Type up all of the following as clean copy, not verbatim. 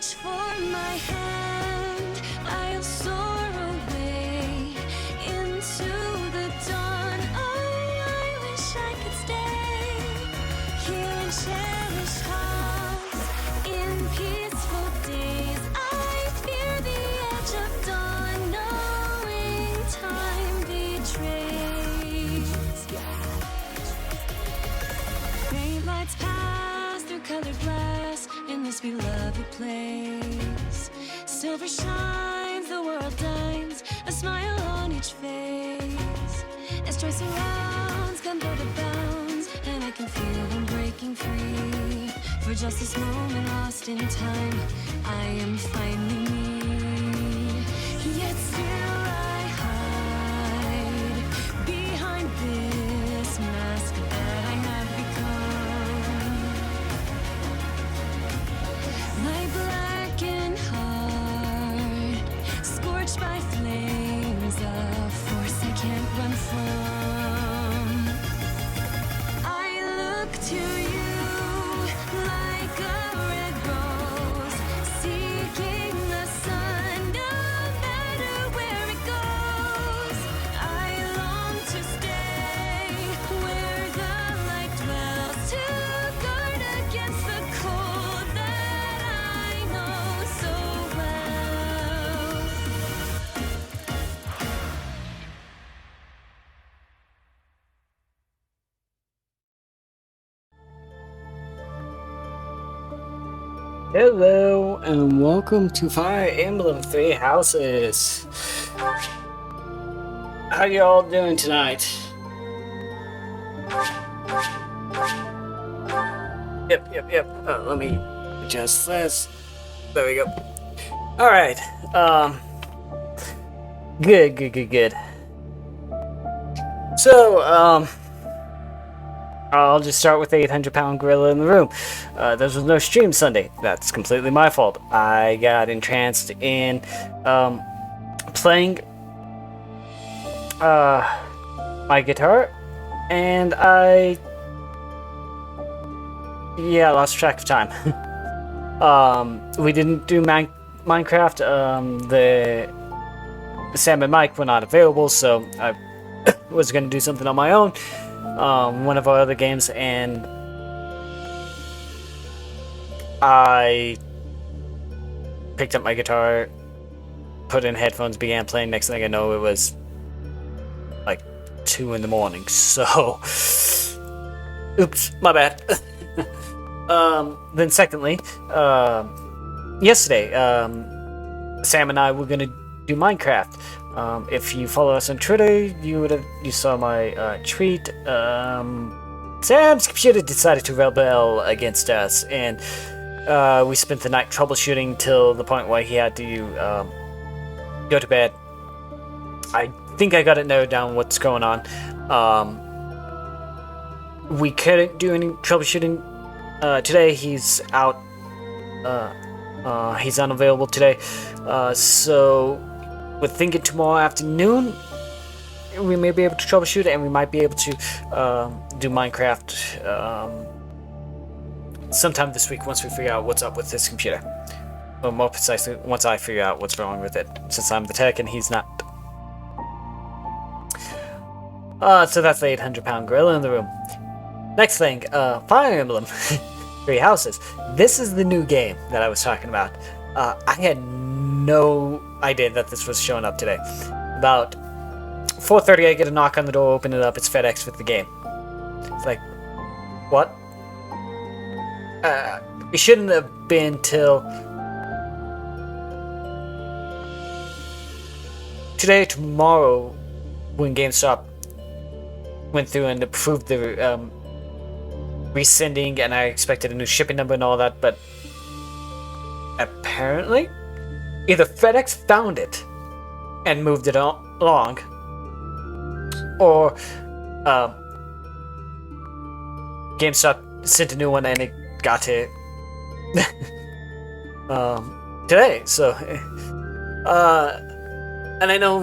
reach for my hand, I'll soar away into the dawn. Oh, I wish I could stay here and cherish hearts in peaceful days. I fear the edge of dawn, knowing time betrays. Great lights pass through colored glass in this beloved place. Silver shines, the world dines, a smile on each face. As joy surrounds, come go to bounds, and I can feel them breaking free. For just this moment lost in time, I am finally me. Yet still I hide behind this mask that I have become. My blackened heart, scorched by flames of force I can't run from. I look to you like a red rose, seeking the sun, no matter where it goes. I long to stay where the light dwells, to guard against the cold that I know so well. Hello and welcome to Fire Emblem 3 Houses. How y'all doing tonight? Yep. Let me adjust this. There we go. Alright, good. So, I'll just start with the 800-pound gorilla in the room. There was no stream Sunday. That's completely my fault. I got entranced in playing my guitar, and I lost track of time. We didn't do Minecraft. The Sam and Mike were not available, so I was going to do something on my own. One of our other games, and I picked up my guitar, put in headphones, began playing. Next thing I know, it was like 2 in the morning. So, oops, my bad. Then secondly, yesterday, Sam and I were gonna do Minecraft. If you follow us on Twitter, you saw my tweet. Sam's computer decided to rebel against us, and we spent the night troubleshooting till the point where he had to go to bed. I think I got it narrowed down what's going on. We couldn't do any troubleshooting today. He's out. He's unavailable today. So we're thinking tomorrow afternoon we may be able to troubleshoot it, and we might be able to do Minecraft sometime this week once we figure out what's up with this computer. Or more precisely, once I figure out what's wrong with it, since I'm the tech and he's not. So that's the 800-pound gorilla in the room. Next thing, Fire Emblem 3 Houses. This is the new game that I was talking about. I had no idea that this was showing up today. About 4:30, I get a knock on the door, open it up, it's FedEx with the game. It's like, what? It shouldn't have been till today, tomorrow, when GameStop went through and approved the resending, and I expected a new shipping number and all that, but apparently either FedEx found it and moved it along, or GameStop sent a new one and it got to today. So and I know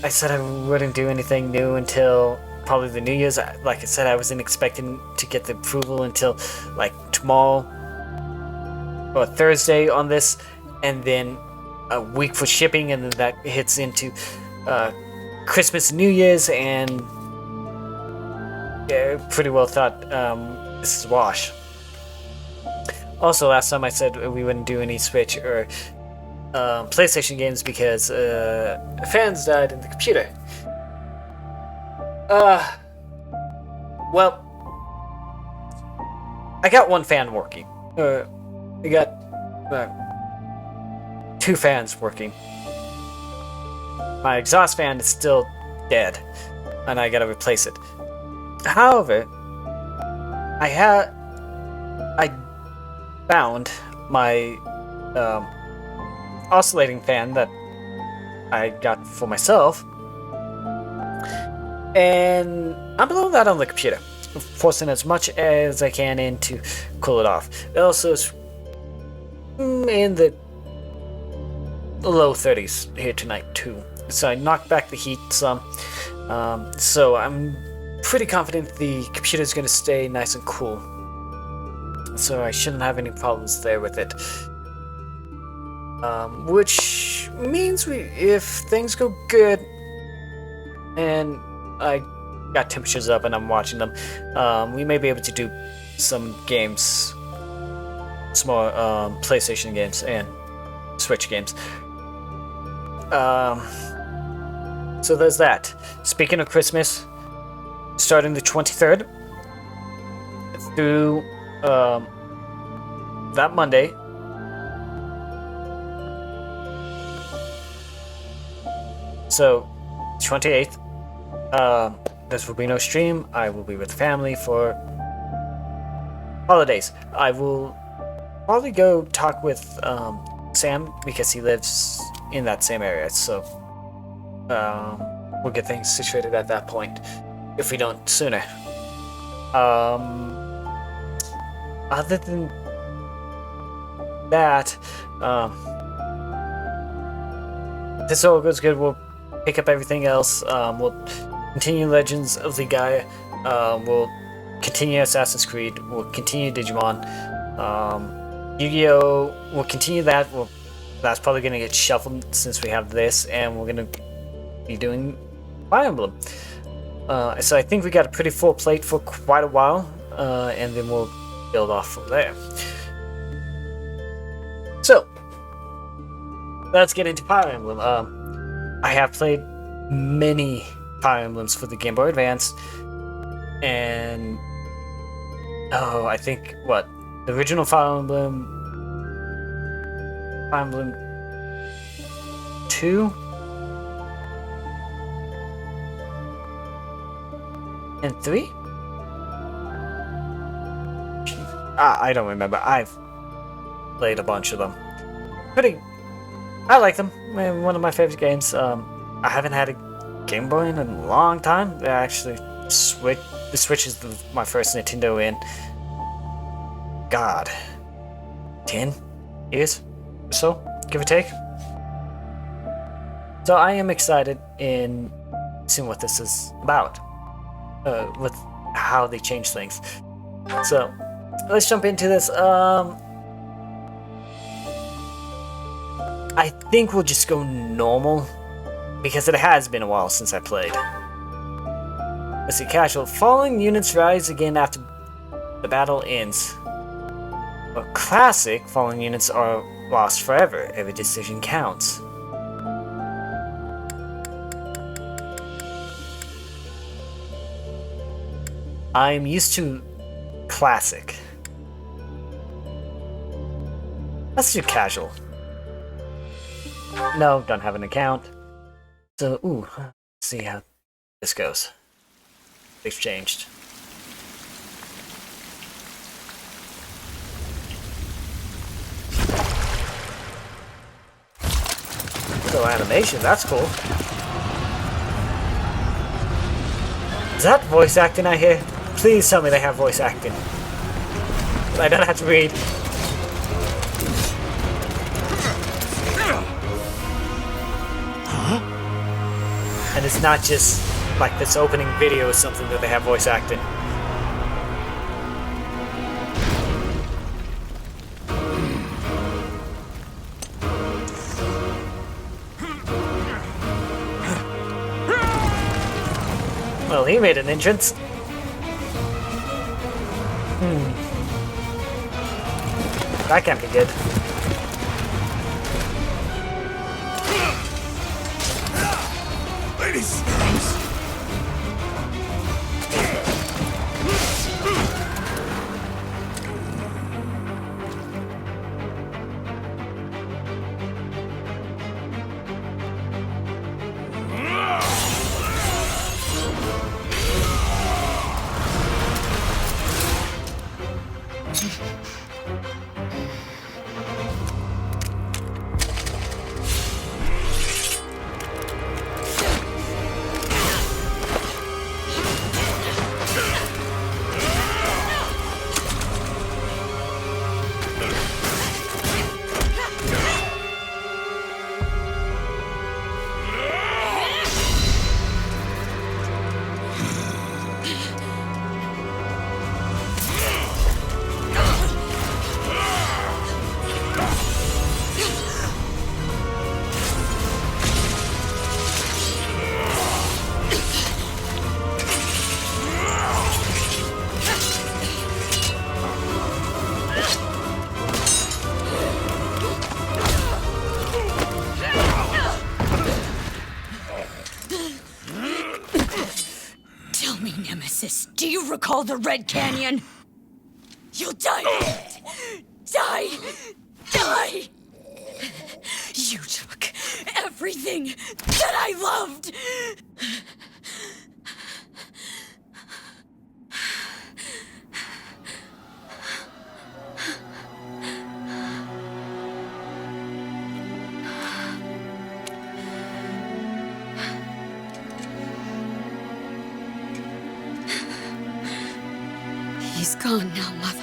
I said I wouldn't do anything new until probably the New Year's. Like I said, I wasn't expecting to get the approval until like tomorrow. or Thursday on this, and then a week for shipping, and then that hits into Christmas, New Year's, and yeah, pretty well thought this is a wash. Also, last time I said we wouldn't do any Switch or PlayStation games because fans died in the computer. Well, I got one fan working. I got 2 fans working. My exhaust fan is still dead, and I gotta replace it. However, I found my oscillating fan that I got for myself, and I'm blowing that on the computer, forcing as much as I can in to cool it off. It also is in the low 30s here tonight too, so I knocked back the heat some. So I'm pretty confident the computer is going to stay nice and cool, so I shouldn't have any problems there with it. Which means if things go good and I got temperatures up and I'm watching them, we may be able to do some games, some more PlayStation games and Switch games. So there's that. Speaking of Christmas, starting the 23rd through that Monday, so 28th, there will be no stream. I will be with family for holidays. I will probably go talk with Sam because he lives in that same area, so we'll get things situated at that point if we don't sooner. Other than that, this all goes good. We'll pick up everything else. We'll continue Legends of Legaia. We'll continue Assassin's Creed. We'll continue Digimon. Yu-Gi-Oh! We'll continue that. That's probably going to get shuffled since we have this, and we're going to be doing Fire Emblem. So I think we got a pretty full plate for quite a while, and then we'll build off from there. So, let's get into Fire Emblem. I have played many Fire Emblems for the Game Boy Advance, and I think the original Fire Emblem 2 and 3? I don't remember. I've played a bunch of them. I like them. One of my favorite games. I haven't had a Game Boy in a long time. Actually, the Switch is my first Nintendo in, God, 10 years or so, give or take. So I am excited in seeing what this is about, with how they change things. So let's jump into this. I think we'll just go normal, because it has been a while since I played. Let's see, casual. Falling units rise again after the battle ends. Well, classic, falling units are lost forever. Every decision counts. I'm used to classic. Let's do casual. No, don't have an account. So, let's see how this goes. They've changed. Little animation, that's cool. Is that voice acting I hear? Please tell me they have voice acting. I don't have to read. And it's not just like this opening video or something that they have voice acting. Well, he made an entrance. That can't be good. Ladies! Tell me, Nemesis, do you recall the Red Canyon? You'll die! Die! Die! You took everything that I loved! He's gone now, Mother.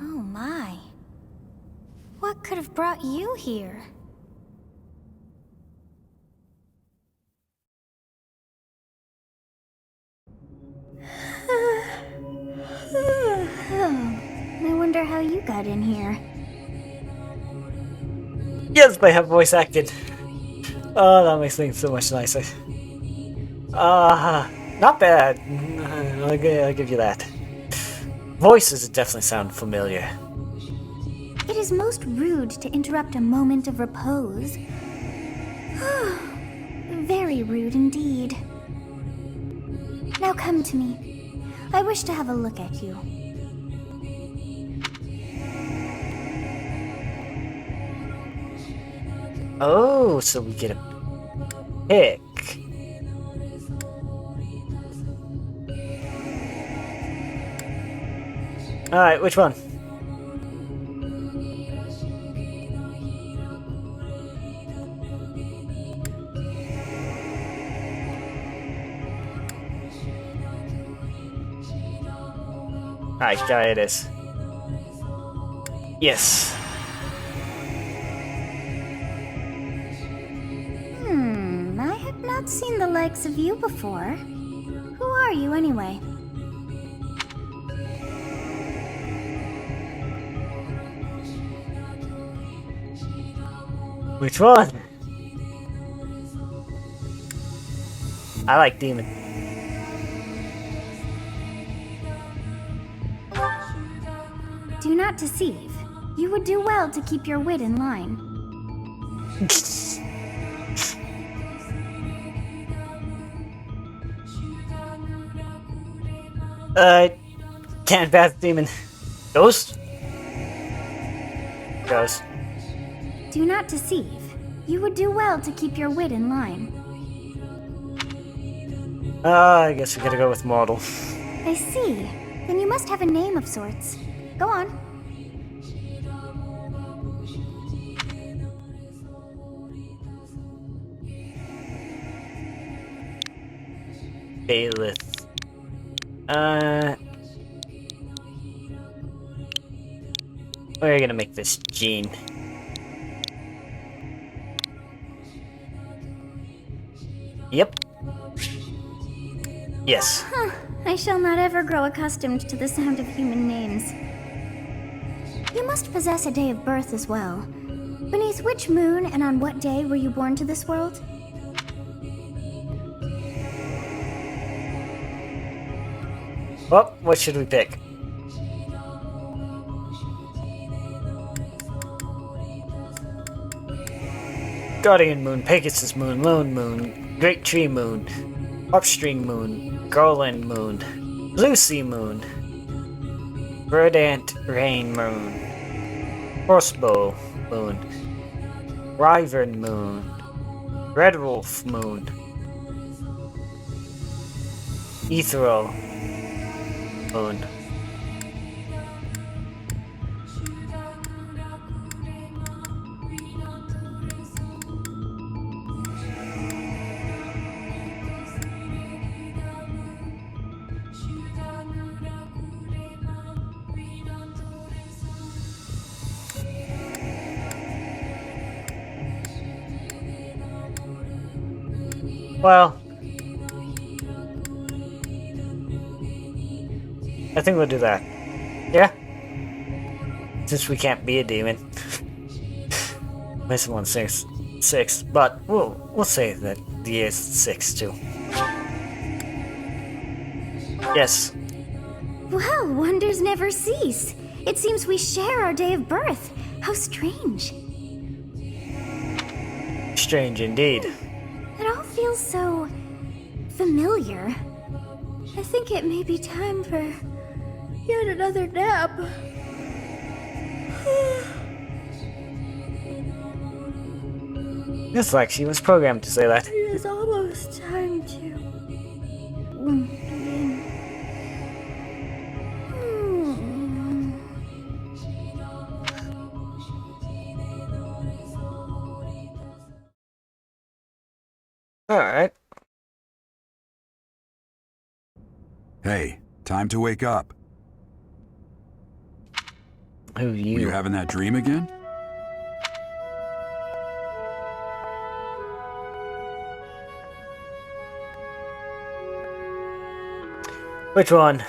Oh my. What could have brought you here? I wonder how you got in here. Yes, they have voice acted. Oh, that makes things so much nicer. Not bad. I'll give you that. Voices definitely sound familiar. It is most rude to interrupt a moment of repose. Very rude indeed. Now come to me. I wish to have a look at you. Oh, so we get a pick. Alright, which one? Alright, guy it is. Yes. I have not seen the likes of you before. Who are you anyway? Which one? I like Demon. Do not deceive. You would do well to keep your wit in line. Can't pass Demon. Ghost? Ghost. Do not deceive. You would do well to keep your wit in line. I guess we gotta go with Mortal. I see. Then you must have a name of sorts. Go on. Bailiff. We're gonna make this Jean. Yep. Yes. I shall not ever grow accustomed to the sound of human names. You must possess a day of birth as well. Beneath which moon and on what day were you born to this world? Well, what should we pick? Guardian Moon, Pegasus Moon, Lone Moon, Great Tree Moon, Upstream Moon, Garland Moon, Lucy Moon, Verdant Rain Moon, Crossbow Moon, Wyvern Moon, Red Wolf Moon, Ethereal Moon. Well, I think we'll do that. Yeah? Since we can't be a demon. Missing 166, but we'll say that the year is 6 too. Yes. Well, wonders never cease. It seems we share our day of birth. How strange. Strange indeed. It all feels so familiar. I think it may be time for yet another nap. It's like she was programmed to say that. It is almost time to begin. Alright. Hey, time to wake up. Who Were you having that dream again? Which one?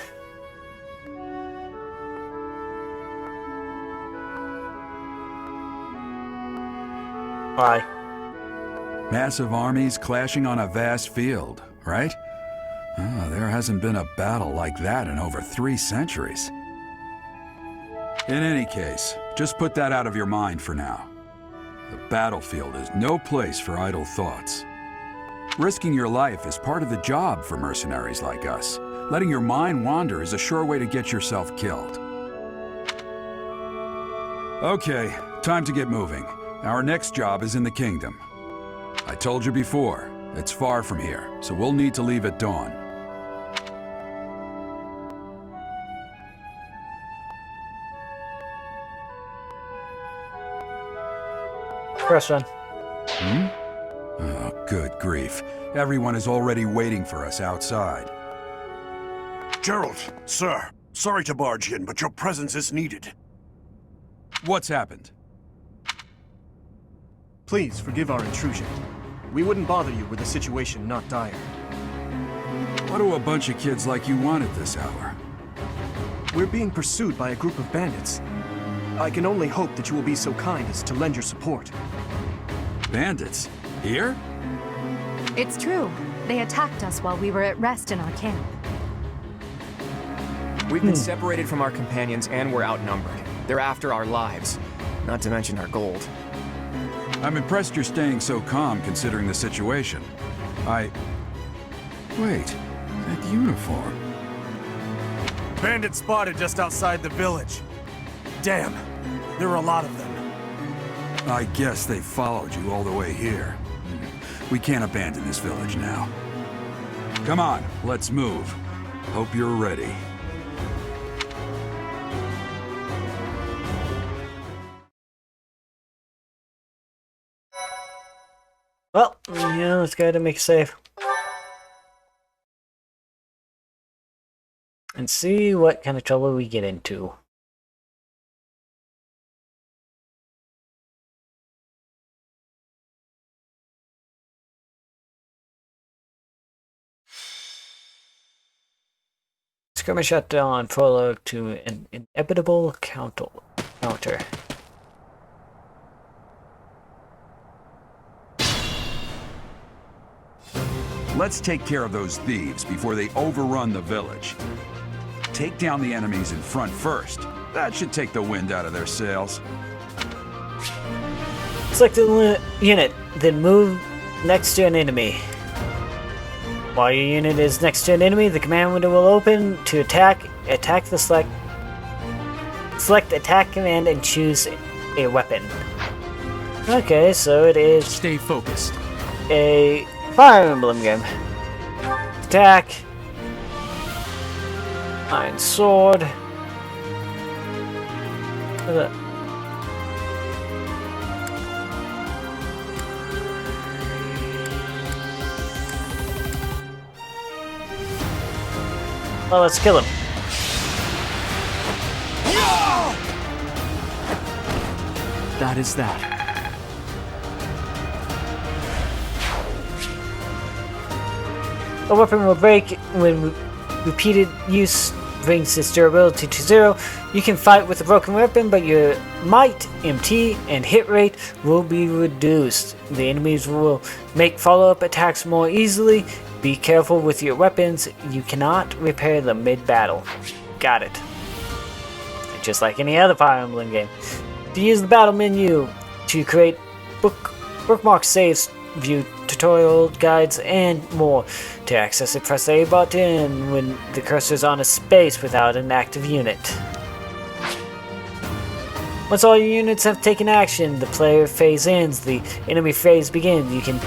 Why? Massive armies clashing on a vast field, right? There hasn't been a battle like that in over 3 centuries. In any case, just put that out of your mind for now. The battlefield is no place for idle thoughts. Risking your life is part of the job for mercenaries like us. Letting your mind wander is a sure way to get yourself killed. Okay, time to get moving. Our next job is in the kingdom. I told you before, it's far from here, so we'll need to leave at dawn. Press run. Oh, good grief. Everyone is already waiting for us outside. Gerald, sir, sorry to barge in, but your presence is needed. What's happened? Please forgive our intrusion. We wouldn't bother you were the situation not dire. What do a bunch of kids like you want at this hour? We're being pursued by a group of bandits. I can only hope that you will be so kind as to lend your support. Bandits? Here? It's true. They attacked us while we were at rest in our camp. We've been separated from our companions and we're outnumbered. They're after our lives, not to mention our gold. I'm impressed you're staying so calm considering the situation. Wait, that uniform. Bandits spotted just outside the village. Damn, there are a lot of them. I guess they followed you all the way here. We can't abandon this village now. Come on, let's move. Hope you're ready. Well, yeah, let's go ahead and make a save. and see what kind of trouble we get into. Skirmish shut down prologue to an inevitable counter. Let's take care of those thieves before they overrun the village. Take down the enemies in front first. That should take the wind out of their sails. Select a unit, then move next to an enemy. While your unit is next to an enemy, the command window will open to attack. Attack the select attack command and choose a weapon. Okay, so it is Stay focused. a Fire Emblem game. Attack. Iron Sword. Well, let's kill him. That is that. A weapon will break when repeated use brings its durability to 0. You can fight with a broken weapon, but your might, MT, and hit rate will be reduced. The enemies will make follow-up attacks more easily. Be careful with your weapons. You cannot repair them mid-battle. Got it. Just like any other Fire Emblem game. To use the battle menu to create bookmark saves, view tutorial guides, and more. To access it, press A button when the cursor is on a space without an active unit. Once all your units have taken action, the player phase ends, the enemy phase begins. You can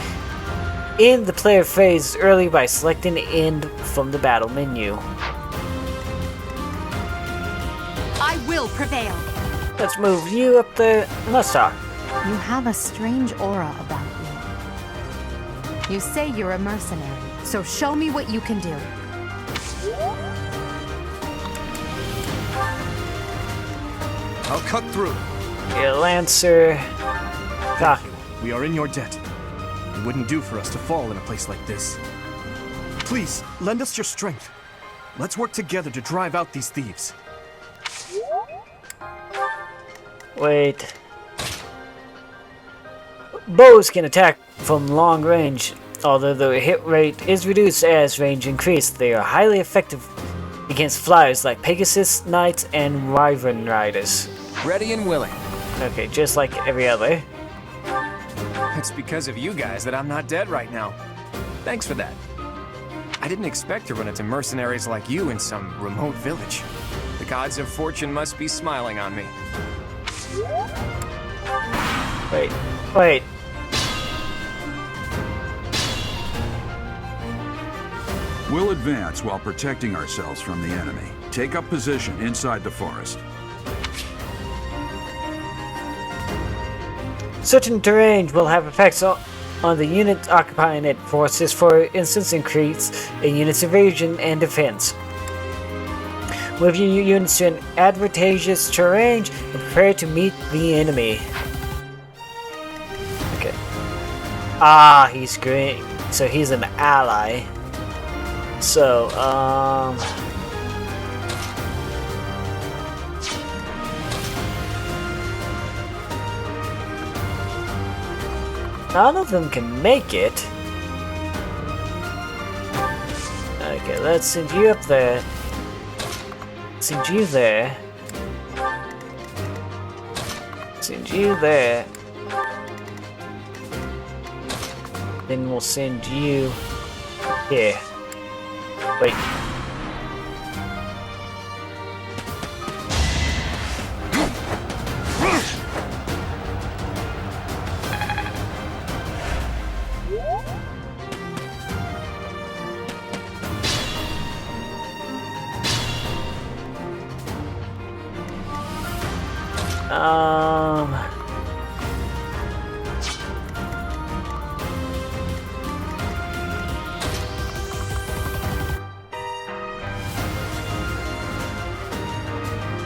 end the player phase early by selecting End from the battle menu. I will prevail. Let's move you up there and let's talk. You have a strange aura about you. You say you're a mercenary, so show me what you can do. I'll cut through. Yeah, Lancer. Talk. We are in your debt. It wouldn't do for us to fall in a place like this. Please, lend us your strength. Let's work together to drive out these thieves. Wait. Bows can attack from long range. Although the hit rate is reduced as range increased, they are highly effective against flyers like Pegasus, Knights, and Wyvern Riders. Ready and willing. Okay, just like every other. It's because of you guys that I'm not dead right now. Thanks for that. I didn't expect to run into mercenaries like you in some remote village. The gods of fortune must be smiling on me. Wait. We'll advance while protecting ourselves from the enemy. Take up position inside the forest. Certain terrain will have effects on the unit occupying it. Forces, for instance, increase a unit's evasion and defense. Move your units to an advantageous terrain and prepare to meet the enemy. Okay. Ah, he's green. So he's an ally. So, none of them can make it. Okay, let's send you up there. Send you there. Send you there. Then we'll send you here. Wait.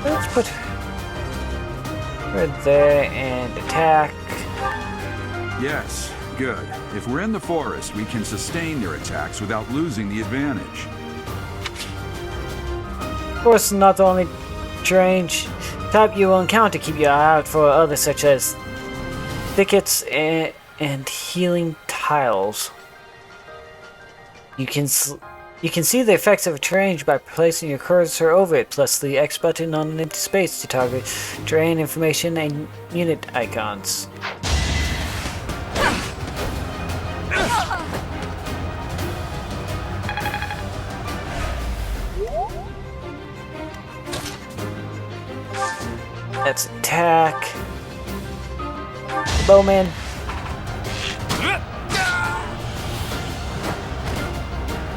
Let's put her there and attack. Yes, good. If we're in the forest, we can sustain their attacks without losing the advantage. Of course, not the only strange type you will encounter. Keep your eye out for others such as thickets and healing tiles. You can see the effects of a terrain by placing your cursor over it, plus the X button on an empty space to target terrain information and unit icons. Let's attack. Bowman.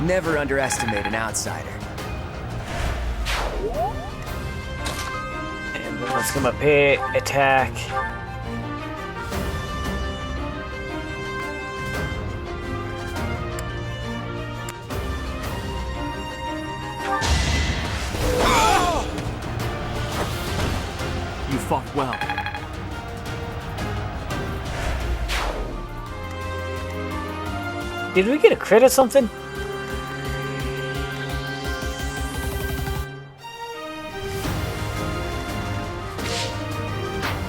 Never underestimate an outsider. And then let's come up here, attack. You fought well. Did we get a crit or something?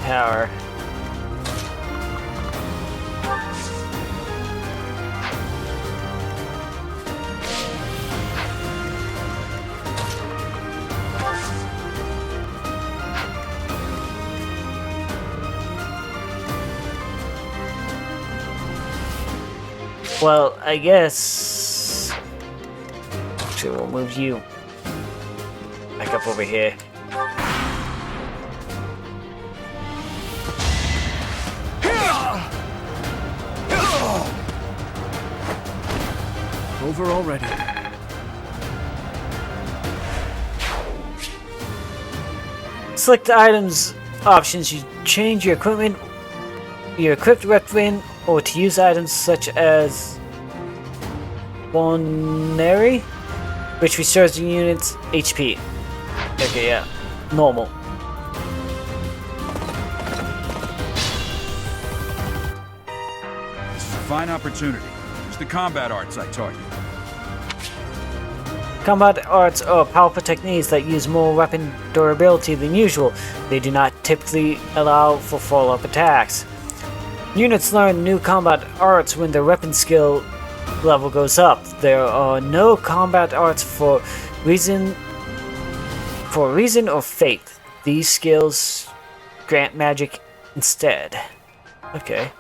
Tower. Well, I guess... Actually, we'll move you back up over here. Over already. Select the items options. You change your equipment, your equipped weapon, or to use items such as Monastery, which restores the unit's HP. Okay, yeah, normal. This is a fine opportunity. Use the combat arts I taught you. Combat arts are powerful techniques that use more weapon durability than usual. They do not typically allow for follow-up attacks. Units learn new combat arts when their weapon skill level goes up. There are no combat arts for reason or faith. These skills grant magic instead. Okay.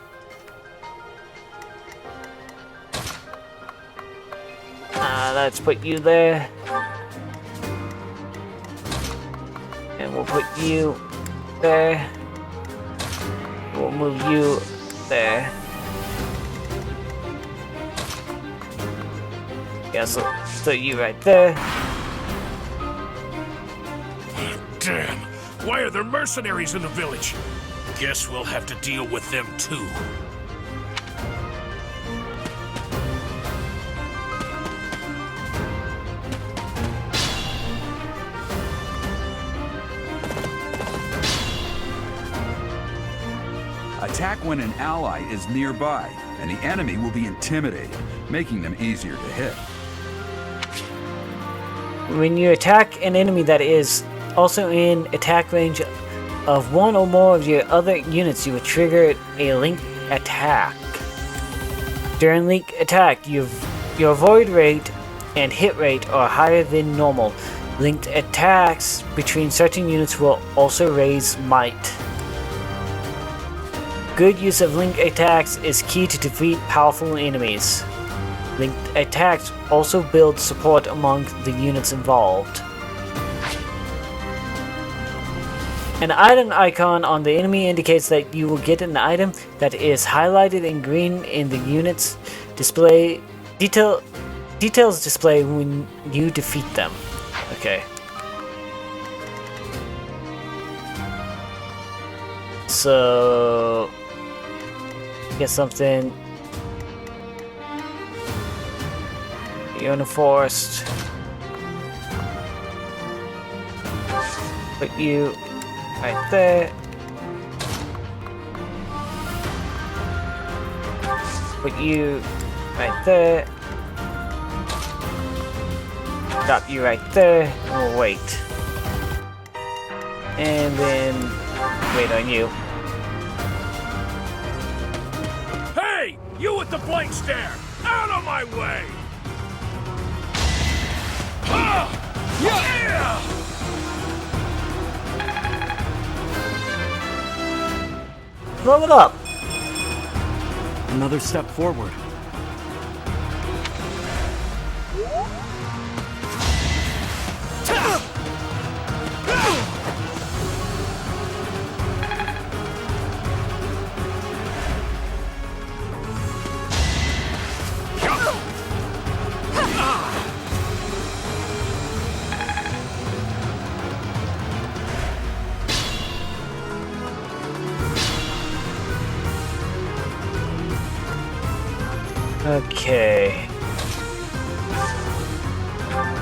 Let's put you there. And we'll put you there. We'll move you there. Yeah, so you right there. Damn! Why are there mercenaries in the village? Guess we'll have to deal with them too. Attack when an ally is nearby, and the enemy will be intimidated, making them easier to hit. When you attack an enemy that is also in attack range of one or more of your other units, you will trigger a linked attack. During linked attack, your avoid rate and hit rate are higher than normal. Linked attacks between certain units will also raise might. Good use of linked attacks is key to defeat powerful enemies. Linked attacks also build support among the units involved. An item icon on the enemy indicates that you will get an item that is highlighted in green in the unit's display. Details display when you defeat them. Okay. So get something. You're in the forest. Put you right there. Put you right there. Drop you right there. We'll wait. And then wait on you. Hey! You with the blank stare! Out of my way! Ah! Yeah! Blow it up. Another step forward. Okay.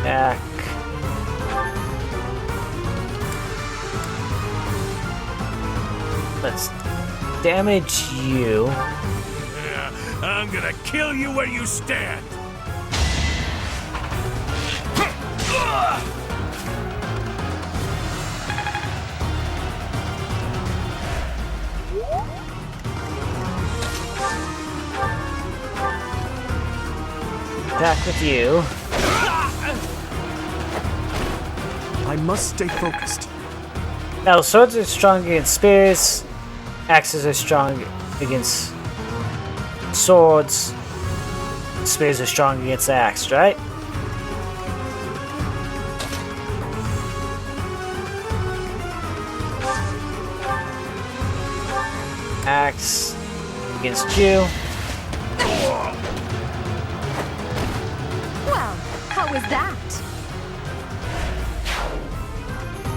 Back. Let's damage you. Yeah, I'm gonna kill you where you stand! Attack with you. I must stay focused. Now, swords are strong against spears. Axes are strong against swords. Spears are strong against axe, right? Axe against you. Well, how was that?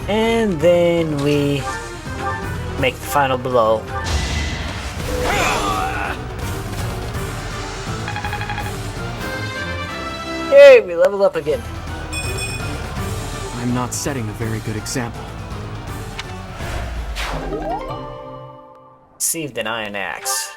And then we make the final blow. Yay, we level up again. I'm not setting a very good example. Received an iron axe.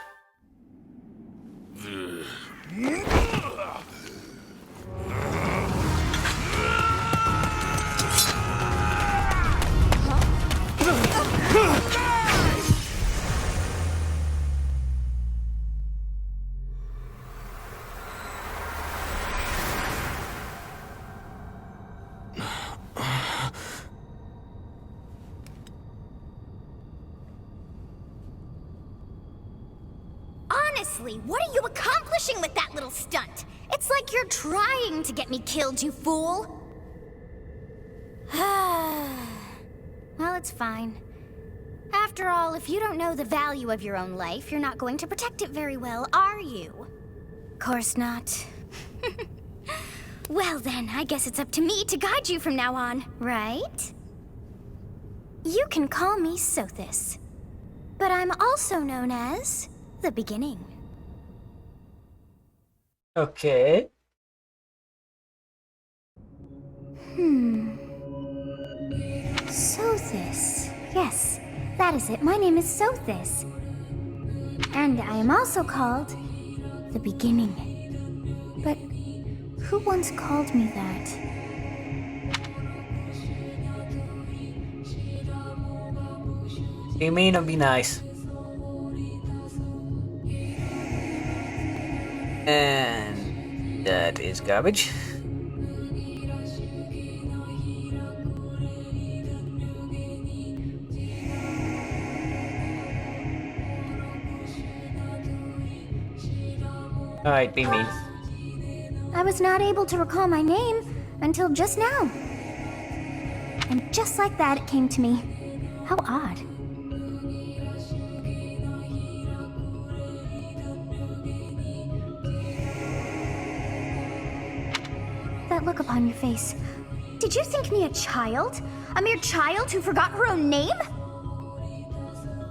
Honestly, what are you accomplishing with that little stunt? It's like you're trying to get me killed, you fool! Well, it's fine. After all, if you don't know the value of your own life, you're not going to protect it very well, are you? Course not. Well then, I guess it's up to me to guide you from now on, right? You can call me Sothis, but I'm also known as the Beginning. Okay. Sothis. Yes, that is it. My name is Sothis. And I am also called the Beginning. But who once called me that? You mean to be nice? And that is garbage. Alright, be me. I was not able to recall my name until just now. And just like that, it came to me. How odd. That look upon your face. Did you think me a child? A mere child who forgot her own name?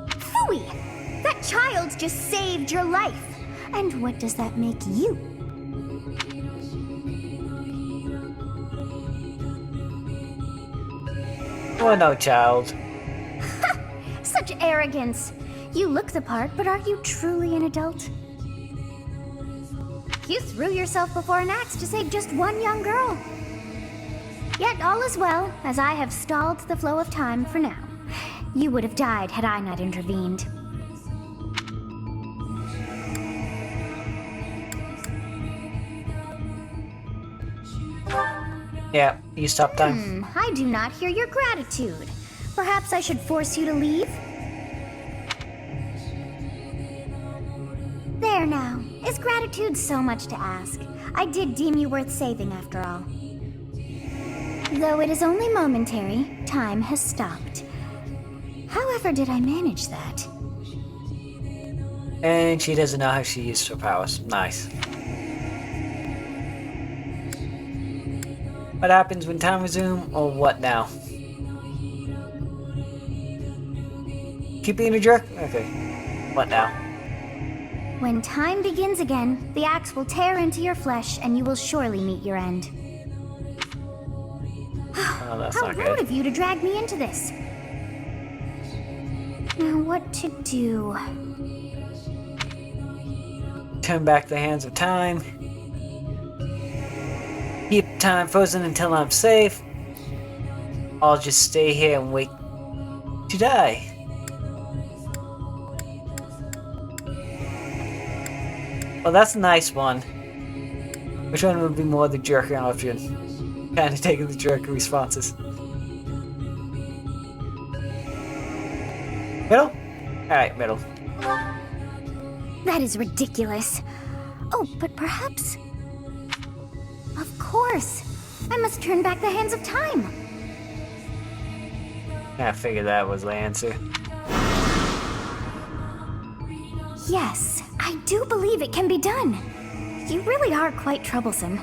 Phooey! That child just saved your life. And what does that make you? Oh no, child. Such arrogance. You look the part, but are you truly an adult? You threw yourself before an axe to save just one young girl. Yet all is well, as I have stalled the flow of time for now. You would have died had I not intervened. Yeah, you stop time. I do not hear your gratitude. Perhaps I should force you to leave? There now. Is gratitude so much to ask? I did deem you worth saving after all. Though it is only momentary, time has stopped. However did I manage that? And she doesn't know how she used her powers. Nice. What happens when time resumes, or what now? Keep being a jerk? Okay. What now? When time begins again, the axe will tear into your flesh and you will surely meet your end. Oh, that's How not rude good. of you to drag me into this. Now what to do? Turn back the hands of time. Keep time frozen until I'm safe. I'll just stay here and wait to die. Well, that's a nice one. Which one would be more the jerky option? Kind of taking the jerky responses. Middle? Alright, middle. That is ridiculous. Oh, but perhaps... Of course. I must turn back the hands of time. I figured that was the answer. Yes, I do believe it can be done. You really are quite troublesome.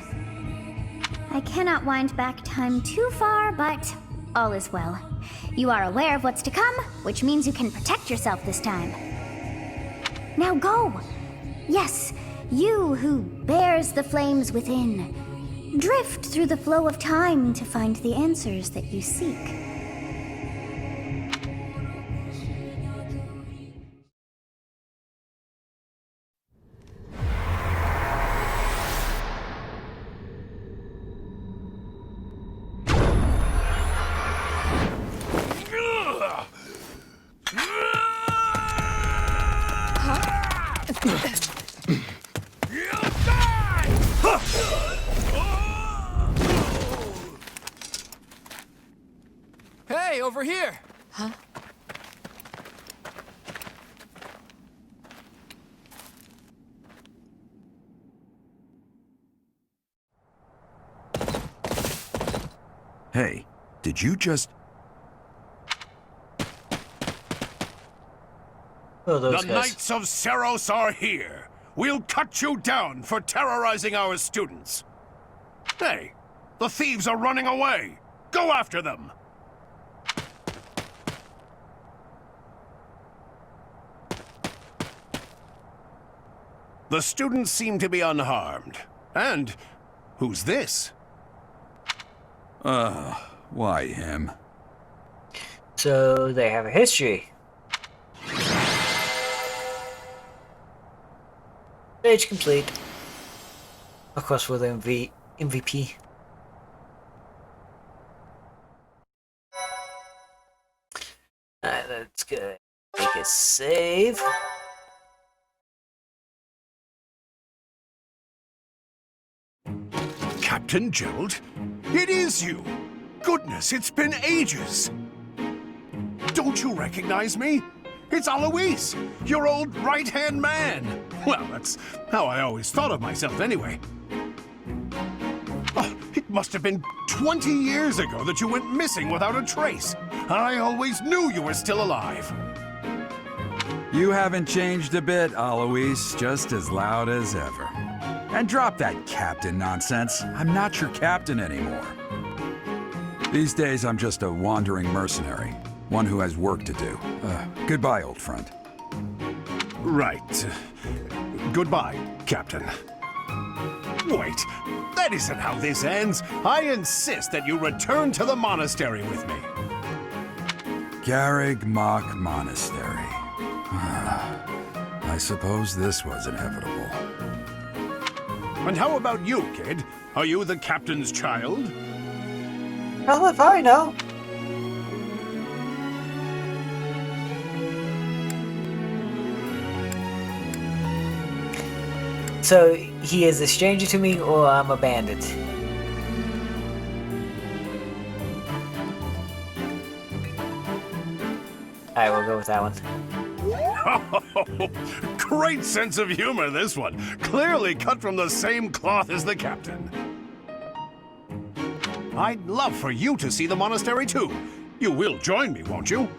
I cannot wind back time too far, but all is well. You are aware of what's to come, which means you can protect yourself this time. Now go! Yes, you who bears the flames within. Drift through the flow of time to find the answers that you seek. Hey, over here! Huh? Hey, did you just... Oh, those The guys. Knights of Seros are here. We'll cut you down for terrorizing our students. Hey, the thieves are running away. Go after them. The students seem to be unharmed. And who's this? Why him? So they have a history. Stage complete. Of course, with the MVP. Alright, let's go. Make a save. Captain Gerald? It is you! Goodness, it's been ages! Don't you recognize me? It's Alois, your old right-hand man! Well, that's how I always thought of myself anyway. Oh, it must have been 20 years ago that you went missing without a trace. I always knew you were still alive. You haven't changed a bit, Alois. Just as loud as ever. And drop that captain nonsense. I'm not your captain anymore. These days, I'm just a wandering mercenary. One who has work to do. Goodbye, old friend. Right. Goodbye, Captain. Wait, that isn't how this ends. I insist that you return to the monastery with me. Garrick Monastery. I suppose this was inevitable. And how about you, kid? Are you the captain's child? Well, if I know. So, he is a stranger to me, or I'm a bandit? Alright, we'll go with that one. Great sense of humor, this one. Clearly cut from the same cloth as the captain. I'd love for you to see the monastery, too. You will join me, won't you?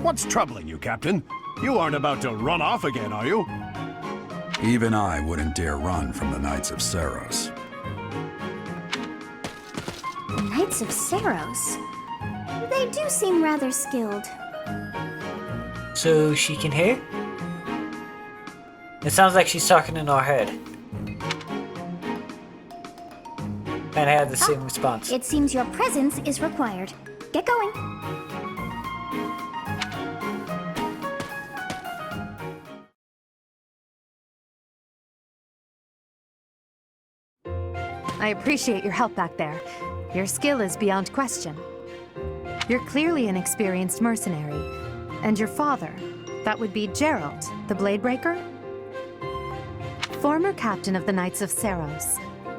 What's troubling you, Captain? You aren't about to run off again, are you? Even I wouldn't dare run from the Knights of Saros. The Knights of Saros? They do seem rather skilled. So she can hear? It sounds like she's talking in our head. And I had the same response. It seems your presence is required. Get going. I appreciate your help back there. Your skill is beyond question. You're clearly an experienced mercenary. And your father, that would be Gerald, the Bladebreaker? Former captain of the Knights of Saros,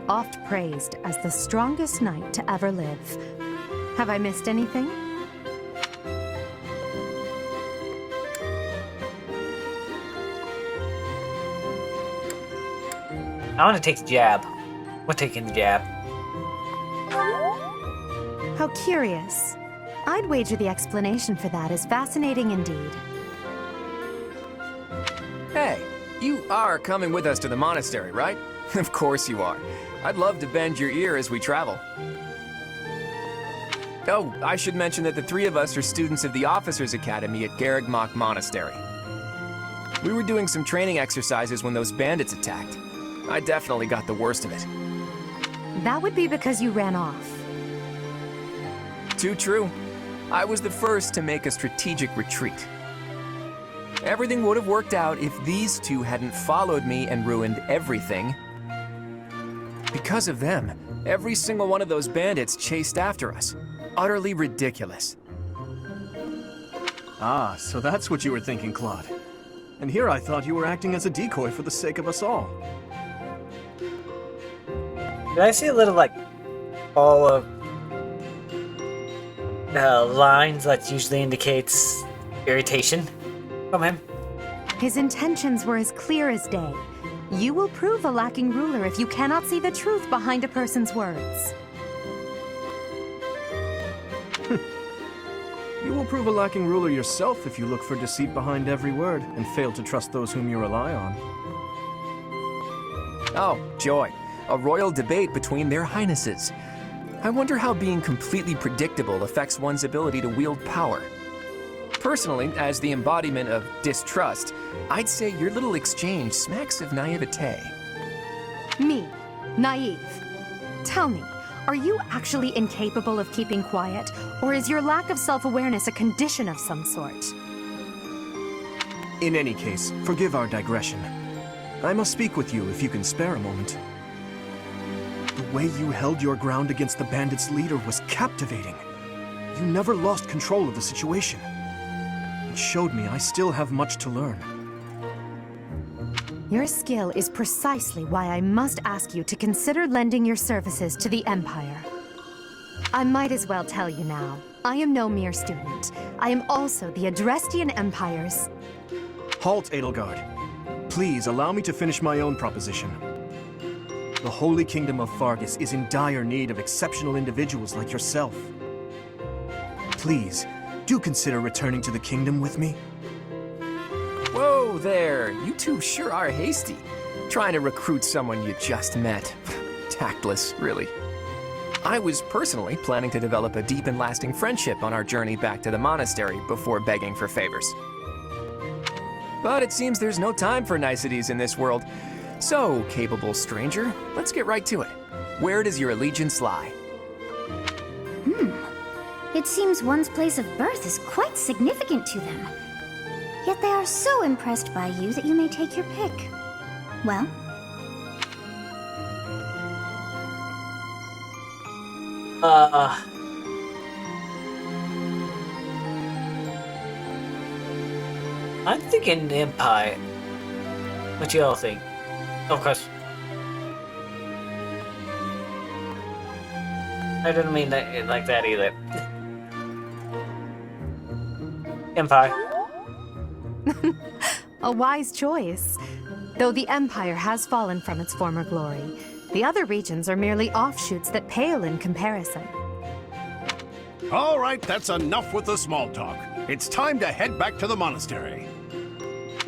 oft praised as the strongest knight to ever live. Have I missed anything? I want to take the jab. We're taking the jab. How curious. I'd wager the explanation for that is fascinating indeed. Hey, you are coming with us to the monastery, right? Of course you are. I'd love to bend your ear as we travel. Oh, I should mention that the three of us are students of the Officers' Academy at Garrick Monastery. We were doing some training exercises when those bandits attacked. I definitely got the worst of it. That would be because you ran off. Too true. I was the first to make a strategic retreat. Everything would have worked out if these two hadn't followed me and ruined everything. Because of them, every single one of those bandits chased after us. Utterly ridiculous. Ah, so that's what you were thinking, Claude. And here I thought you were acting as a decoy for the sake of us all. Did I see a little, like, all of lines that usually indicates irritation from him? His intentions were as clear as day. You will prove a lacking ruler if you cannot see the truth behind a person's words. You will prove a lacking ruler yourself if you look for deceit behind every word and fail to trust those whom you rely on. Oh, joy. A royal debate between their highnesses. I wonder how being completely predictable affects one's ability to wield power. Personally, as the embodiment of distrust, I'd say your little exchange smacks of naivete. Me, naive. Tell me, are you actually incapable of keeping quiet, or is your lack of self-awareness a condition of some sort? In any case, forgive our digression. I must speak with you if you can spare a moment. The way you held your ground against the bandits' leader was captivating. You never lost control of the situation. It showed me I still have much to learn. Your skill is precisely why I must ask you to consider lending your services to the Empire. I might as well tell you now, I am no mere student. I am also the Adrestian Empire's... Halt, Edelgard. Please allow me to finish my own proposition. The Holy Kingdom of Fargus is in dire need of exceptional individuals like yourself. Please, do consider returning to the kingdom with me. Whoa there, you two sure are hasty. Trying to recruit someone you just met. Tactless, really. I was personally planning to develop a deep and lasting friendship on our journey back to the monastery before begging for favors. But it seems there's no time for niceties in this world. So, capable stranger, let's get right to it. Where does your allegiance lie? It seems one's place of birth is quite significant to them. Yet they are so impressed by you that you may take your pick. Well, I'm thinking Empire. What do y'all think? Of course. I didn't mean that like that either. Empire. A wise choice. Though the Empire has fallen from its former glory, the other regions are merely offshoots that pale in comparison. All right, that's enough with the small talk. It's time to head back to the monastery.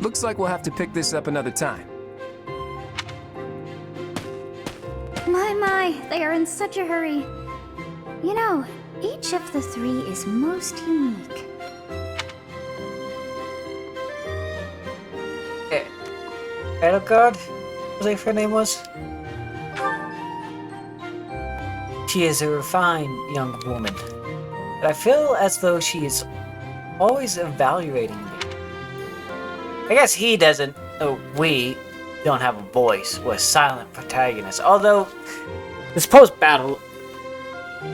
Looks like we'll have to pick this up another time. my, they are in such a hurry. You know, each of the three is most unique. Edelgard? Was that her name was? She is a refined young woman. But I feel as though she is always evaluating me. I guess he doesn't, we don't have a voice. We're silent protagonists. Although, this post-battle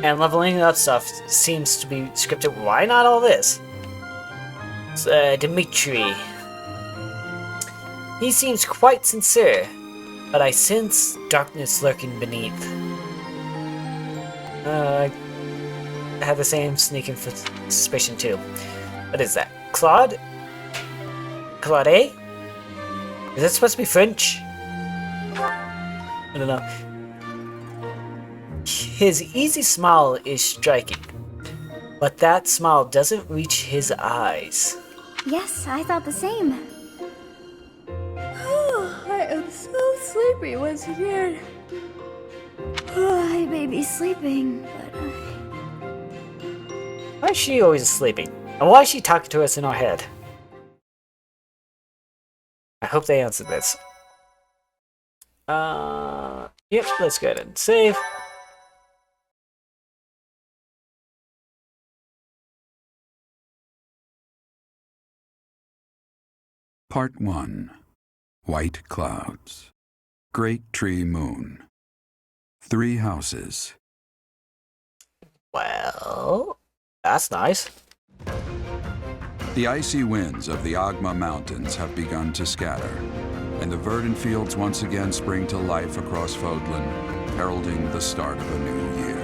and leveling up stuff seems to be scripted. Why not all this? Dimitri. He seems quite sincere, but I sense darkness lurking beneath. I have the same sneaking suspicion too. What is that? Claude? Claude? Is that supposed to be French? I don't know. His easy smile is striking, but that smile doesn't reach his eyes. Yes, I thought the same. I am so sleepy once again. I may be sleeping, but Why is she always sleeping? And why is she talking to us in our head? I hope they answered this. Yep, let's go ahead and save. Part 1. White Clouds. Great Tree Moon. 3 houses. Well, that's nice. The icy winds of the Agma Mountains have begun to scatter, and the verdant fields once again spring to life across Fodlan, heralding the start of a new year.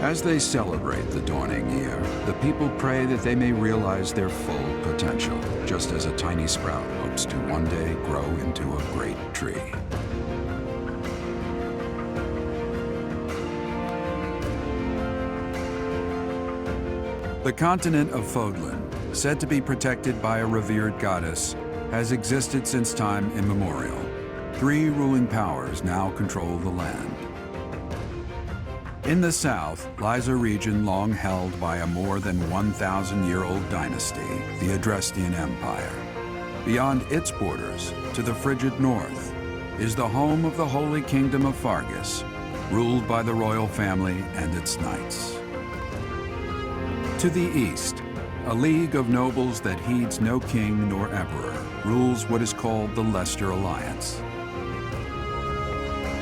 As they celebrate the dawning year, the people pray that they may realize their full potential, just as a tiny sprout hopes to one day grow into a great tree. The continent of Fodlan, said to be protected by a revered goddess, has existed since time immemorial. 3 ruling powers now control the land. In the south lies a region long held by a more than 1,000-year-old dynasty, the Adrestian Empire. Beyond its borders, to the frigid north, is the home of the Holy Kingdom of Fargus, ruled by the royal family and its knights. To the east, a league of nobles that heeds no king nor emperor rules what is called the Leicester Alliance.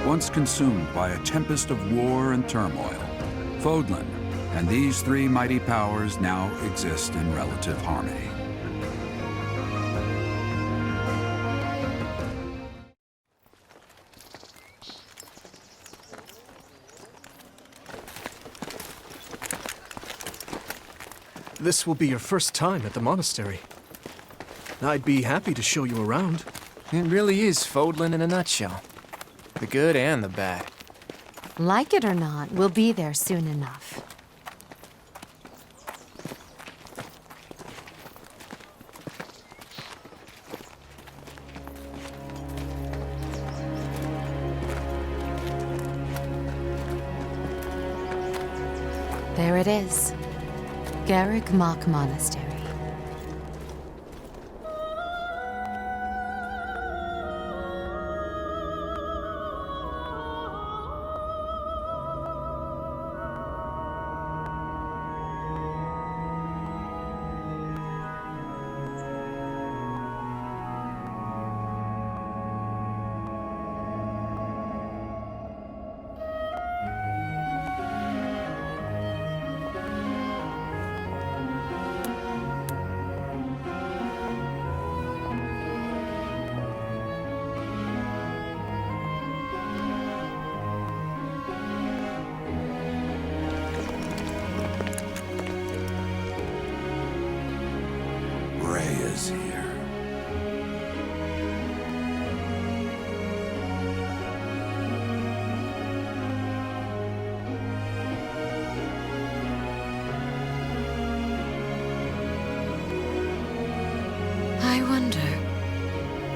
Once consumed by a tempest of war and turmoil, Fodlan and these 3 mighty powers now exist in relative harmony. This will be your first time at the monastery. I'd be happy to show you around. It really is Fodlan in a nutshell. The good and the bad. Like it or not, we'll be there soon enough. There it is. Garrick Monastery. was here. I wonder,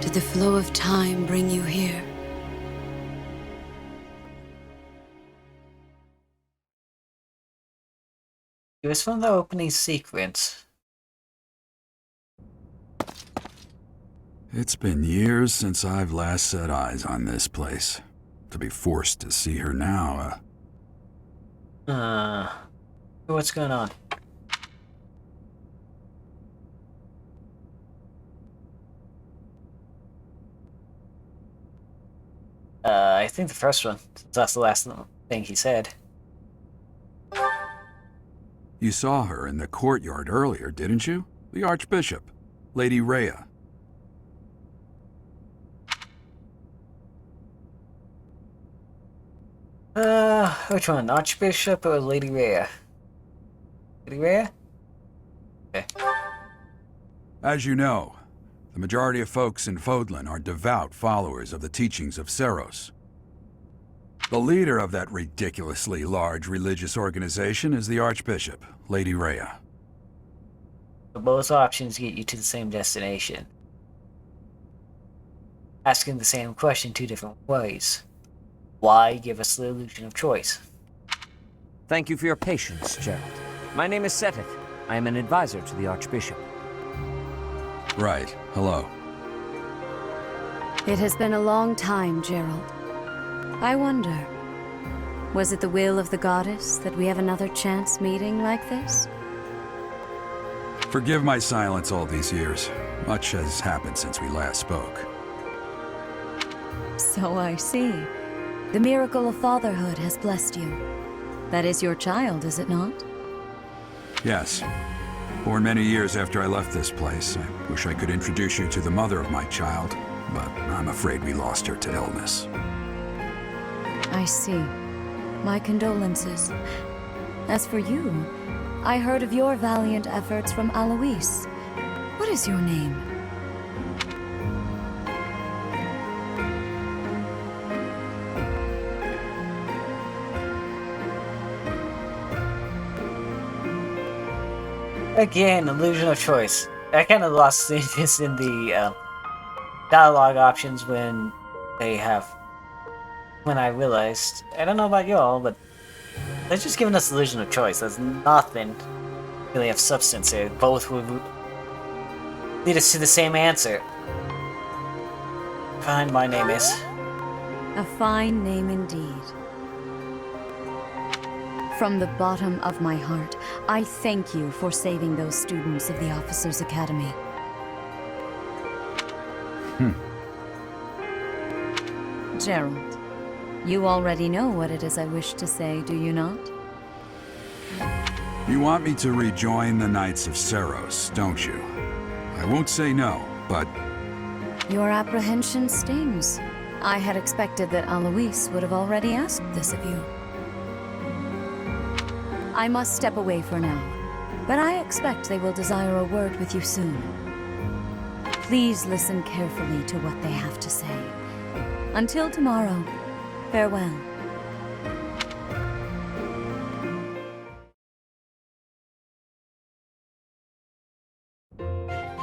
did the flow of time bring you here? It was from the opening sequence. It's been years since I've last set eyes on this place. To be forced to see her now, What's going on? I think the first one. That's the last thing he said. You saw her in the courtyard earlier, didn't you? The Archbishop, Lady Rhea. Which one? Archbishop or Lady Rhea? Lady Rhea? Okay. As you know, the majority of folks in Fodlan are devout followers of the teachings of Seros. The leader of that ridiculously large religious organization is the Archbishop, Lady Rhea. Both options get you to the same destination. Asking the same question two different ways. Why give us the illusion of choice? Thank you for your patience, Gerald. My name is Seteth. I am an advisor to the Archbishop. Right. Hello. It has been a long time, Gerald. I wonder, was it the will of the goddess that we have another chance meeting like this? Forgive my silence all these years. Much has happened since we last spoke. So I see. The miracle of fatherhood has blessed you. That is your child, is it not? Yes. Born many years after I left this place. I wish I could introduce you to the mother of my child, but I'm afraid we lost her to illness. I see. My condolences. As for you, I heard of your valiant efforts from Alois. What is your name? Again, illusion of choice. I kind of lost this in the dialogue options when I realized. I don't know about y'all, but they're just giving us illusion of choice. There's nothing really of substance here. Both would lead us to the same answer. Fine, my name is. A fine name indeed. From the bottom of my heart, I thank you for saving those students of the Officers' Academy. Gerald, you already know what it is I wish to say, do you not? You want me to rejoin the Knights of Seros, don't you? I won't say no, but... Your apprehension stings. I had expected that Alois would have already asked this of you. I must step away for now, but I expect they will desire a word with you soon. Please listen carefully to what they have to say. Until tomorrow, farewell.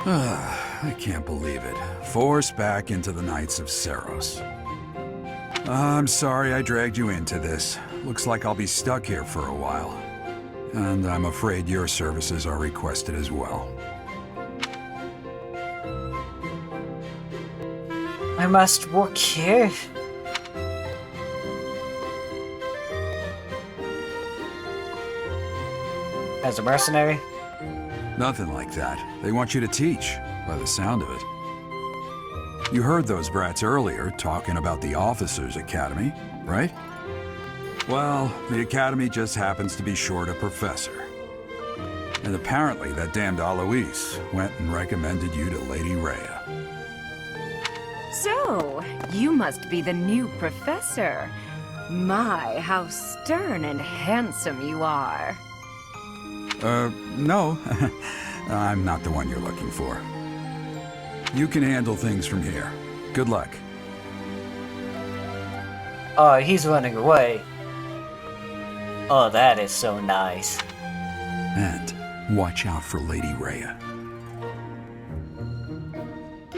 I can't believe it. Forced back into the Knights of Seros. I'm sorry I dragged you into this. Looks like I'll be stuck here for a while. And I'm afraid your services are requested as well. I must work here. As a mercenary? Nothing like that. They want you to teach, by the sound of it. You heard those brats earlier talking about the Officers' Academy, right? Well, the Academy just happens to be short a professor. And apparently that damned Alois went and recommended you to Lady Rhea. So, you must be the new professor. My, how stern and handsome you are. No. I'm not the one you're looking for. You can handle things from here. Good luck. Oh, he's running away. Oh, that is so nice. And watch out for Lady Rhea.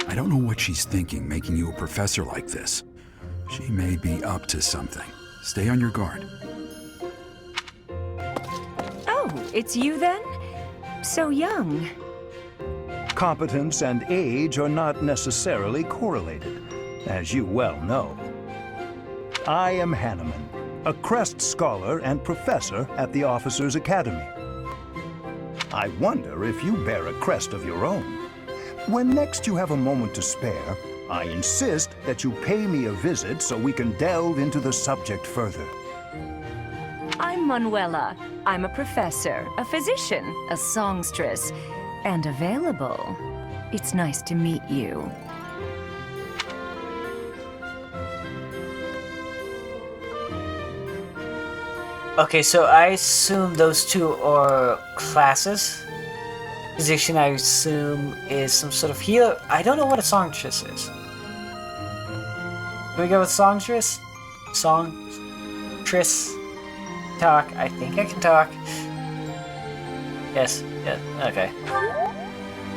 I don't know what she's thinking making you a professor like this. She may be up to something. Stay on your guard. Oh, it's you then? So young. Competence and age are not necessarily correlated, as you well know. I am Hanneman, a Crest Scholar and Professor at the Officers' Academy. I wonder if you bear a crest of your own. When next you have a moment to spare, I insist that you pay me a visit so we can delve into the subject further. I'm Manuela. I'm a professor, a physician, a songstress, and available. It's nice to meet you. Okay, so I assume those two are classes. Physician, I assume, is some sort of healer. I don't know what a songstress is. Can we go with songstress? Songstress. Talk. I think I can talk. Yes. Yeah. Okay.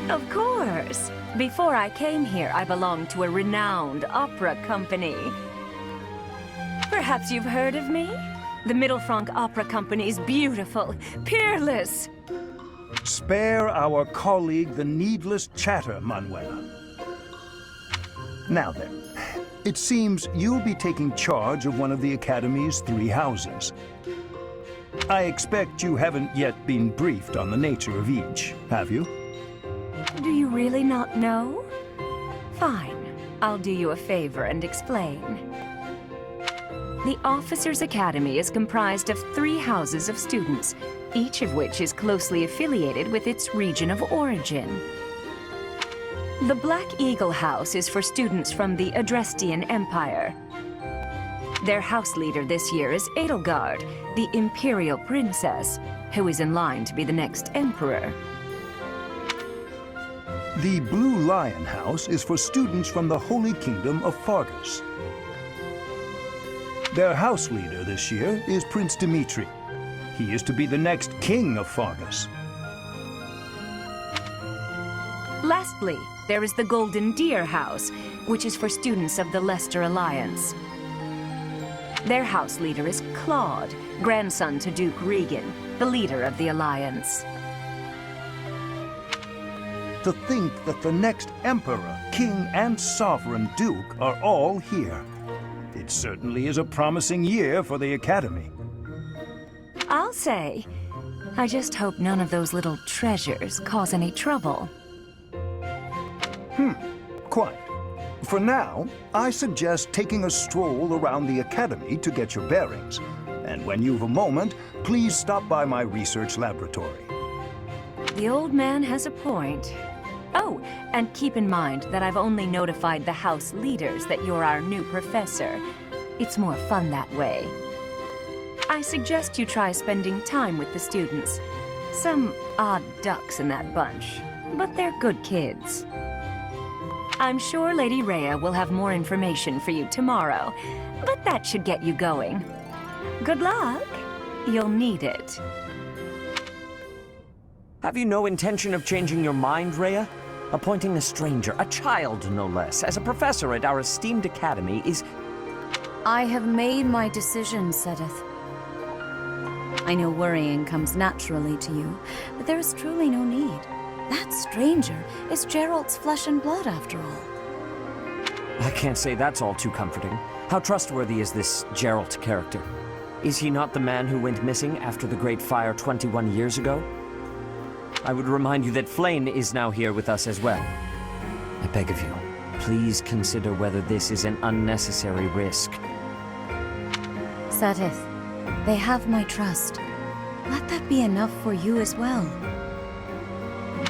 Of course. Before I came here, I belonged to a renowned opera company. Perhaps you've heard of me? The Middlefranc Opera Company is beautiful, peerless. Spare our colleague the needless chatter, Manuela. Now then, it seems you'll be taking charge of one of the Academy's 3 houses. I expect you haven't yet been briefed on the nature of each, have you? Do you really not know? Fine. I'll do you a favor and explain. The Officers' Academy is comprised of 3 houses of students, each of which is closely affiliated with its region of origin. The Black Eagle House is for students from the Adrestian Empire. Their house leader this year is Edelgard, the Imperial Princess, who is in line to be the next Emperor. The Blue Lion House is for students from the Holy Kingdom of Fargus. Their house leader this year is Prince Dimitri. He is to be the next king of Fargus. Lastly, there is the Golden Deer House, which is for students of the Leicester Alliance. Their house leader is Claude, grandson to Duke Regan, the leader of the Alliance. To think that the next Emperor, King, and Sovereign Duke are all here. It certainly is a promising year for the Academy. I'll say. I just hope none of those little treasures cause any trouble. Quite. For now, I suggest taking a stroll around the Academy to get your bearings. And when you've a moment, please stop by my research laboratory. The old man has a point. Oh, and keep in mind that I've only notified the house leaders that you're our new professor. It's more fun that way. I suggest you try spending time with the students. Some odd ducks in that bunch, but they're good kids. I'm sure Lady Rhea will have more information for you tomorrow, but that should get you going. Good luck. You'll need it. Have you no intention of changing your mind, Rhea? Appointing a stranger, a child no less, as a professor at our esteemed academy is... I have made my decision, Sedith. I know worrying comes naturally to you, but there is truly no need. That stranger is Gerald's flesh and blood, after all. I can't say that's all too comforting. How trustworthy is this Gerald character? Is he not the man who went missing after the Great Fire 21 years ago? I would remind you that Flame is now here with us as well. I beg of you, please consider whether this is an unnecessary risk. Sedith, they have my trust. Let that be enough for you as well.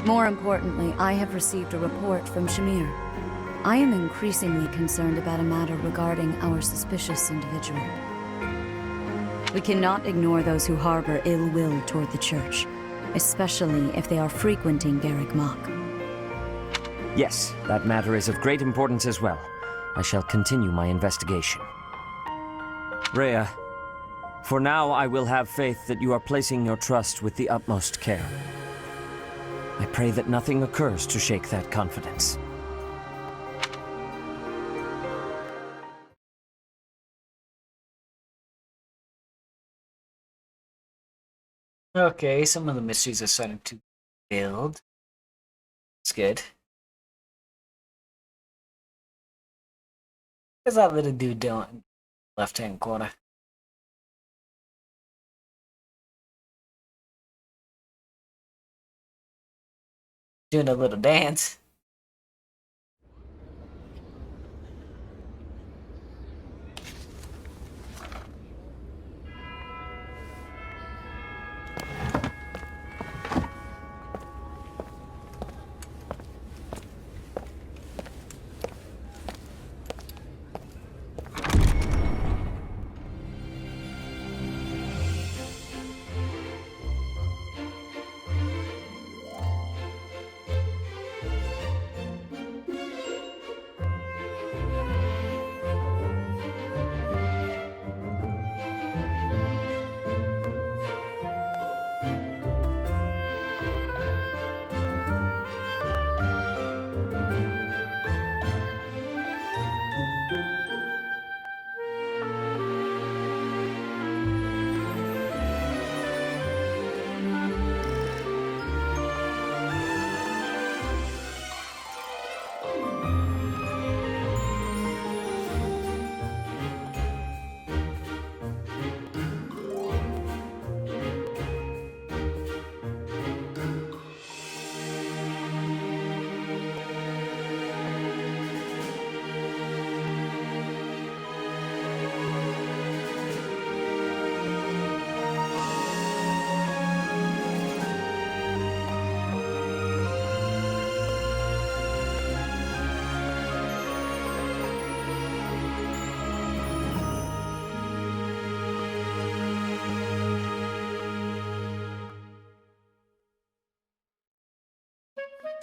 More importantly, I have received a report from Shamir. I am increasingly concerned about a matter regarding our suspicious individual. We cannot ignore those who harbor ill will toward the Church, especially if they are frequenting Garrick Mach. Yes, that matter is of great importance as well. I shall continue my investigation. Rhea, for now I will have faith that you are placing your trust with the utmost care. I pray that nothing occurs to shake that confidence. Okay, some of the mysteries are starting to build. It's good. There's that little dude down left-hand corner. Doing a little dance.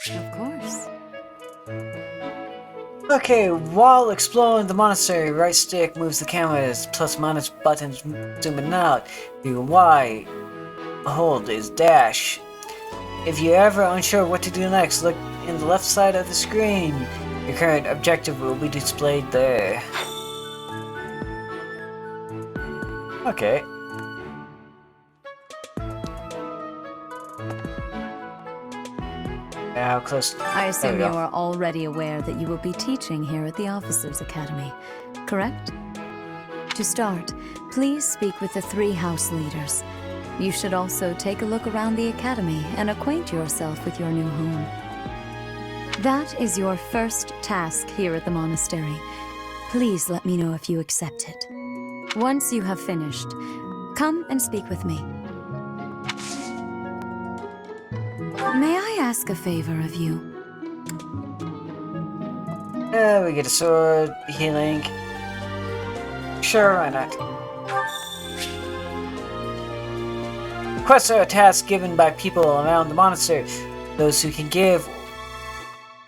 Of course. Okay, while exploring the monastery, right stick moves the cameras, plus minus buttons zooming out. The Y hold is dash. If you're ever unsure what to do next, look in the left side of the screen. Your current objective will be displayed there. Okay. How close? I assume you There we go. are already aware that you will be teaching here at the Officers' Academy, correct? To start, please speak with the 3 house leaders. You should also take a look around the Academy and acquaint yourself with your new home. That is your first task here at the monastery. Please let me know if you accept it. Once you have finished, come and speak with me. May I ask a favor of you? We get a sword, healing. Sure, why not? Quests are a task given by people around the monastery. Those who can give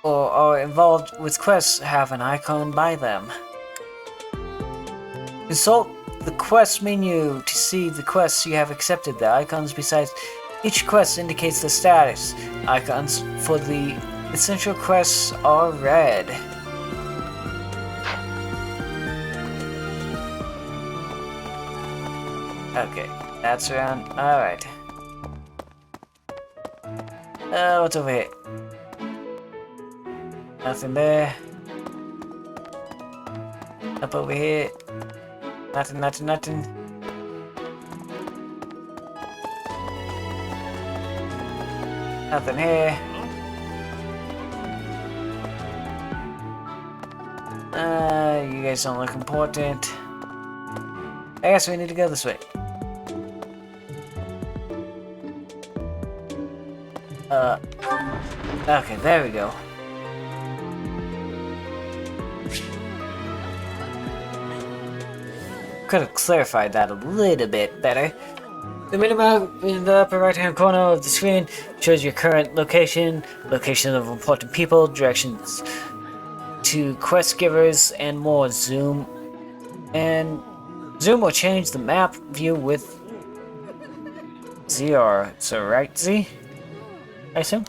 or are involved with quests have an icon by them. Consult the quest menu to see the quests you have accepted. The icons besides each quest indicates the status. Icons for the essential quests are red. Okay, that's around. Alright. What's over here? Nothing there. Up over here. Nothing. Nothing here. You guys don't look important. I guess we need to go this way. Okay, there we go. Could have clarified that a little bit better. The minimap in the upper right-hand corner of the screen shows your current location, location of important people, directions to quest givers, and more. Zoom will change the map view with ZR. So right, Z? I assume?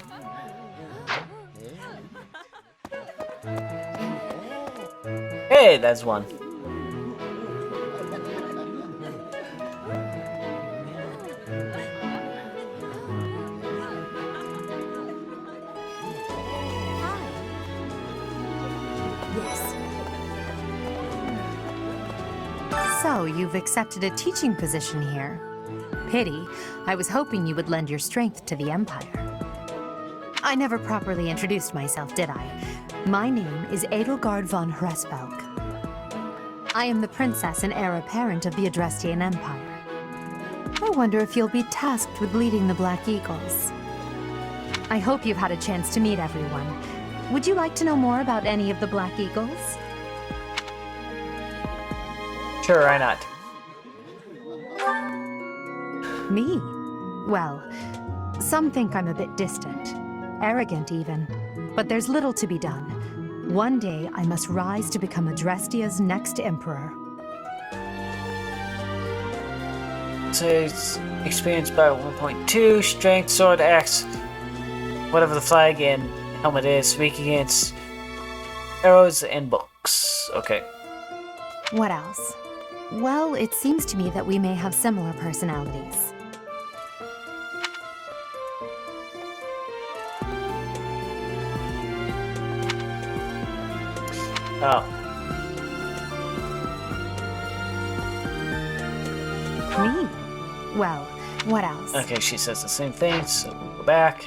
Hey, that's one. So, you've accepted a teaching position here. Pity. I was hoping you would lend your strength to the Empire. I never properly introduced myself, did I? My name is Edelgard von Hresvelk. I am the princess and heir apparent of the Adrestian Empire. I wonder if you'll be tasked with leading the Black Eagles. I hope you've had a chance to meet everyone. Would you like to know more about any of the Black Eagles? Sure, why not? Me? Well, some think I'm a bit distant, arrogant even, but there's little to be done. One day, I must rise to become Adrestia's next emperor. So it's experience by 1.2, strength, sword, axe, whatever the flag and helmet is, weak against arrows and books. Okay. What else? Well, it seems to me that we may have similar personalities. Oh. Me? Well, what else? Okay, she says the same thing, so we'll go back.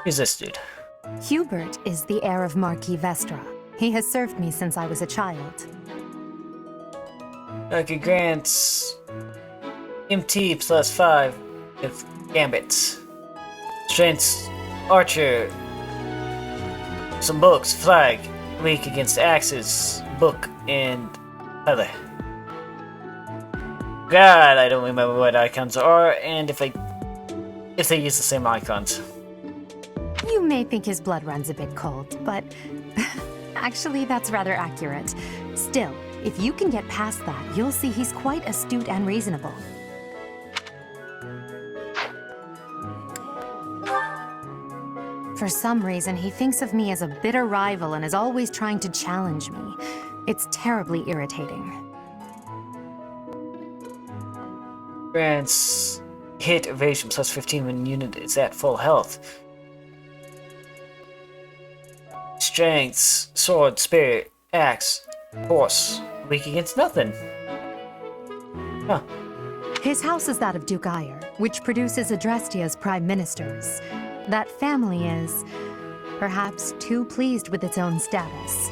Who's this dude? Hubert is the heir of Marquis Vestra. He has served me since I was a child. Okay, grants MT plus 5 with gambits. Strengths, archer, some books, flag, weak against axes, book, and other. God, I don't remember what icons are, and if they use the same icons. You may think his blood runs a bit cold, but actually that's rather accurate. Still, if you can get past that, you'll see he's quite astute and reasonable. For some reason, he thinks of me as a bitter rival and is always trying to challenge me. It's terribly irritating. Grants hit evasion plus 15 when unit is at full health. Strengths, sword, spear, axe, horse, weak against nothing. Huh. His house is that of Duke Ire, which produces Adrestia's prime ministers. That family is, perhaps, too pleased with its own status.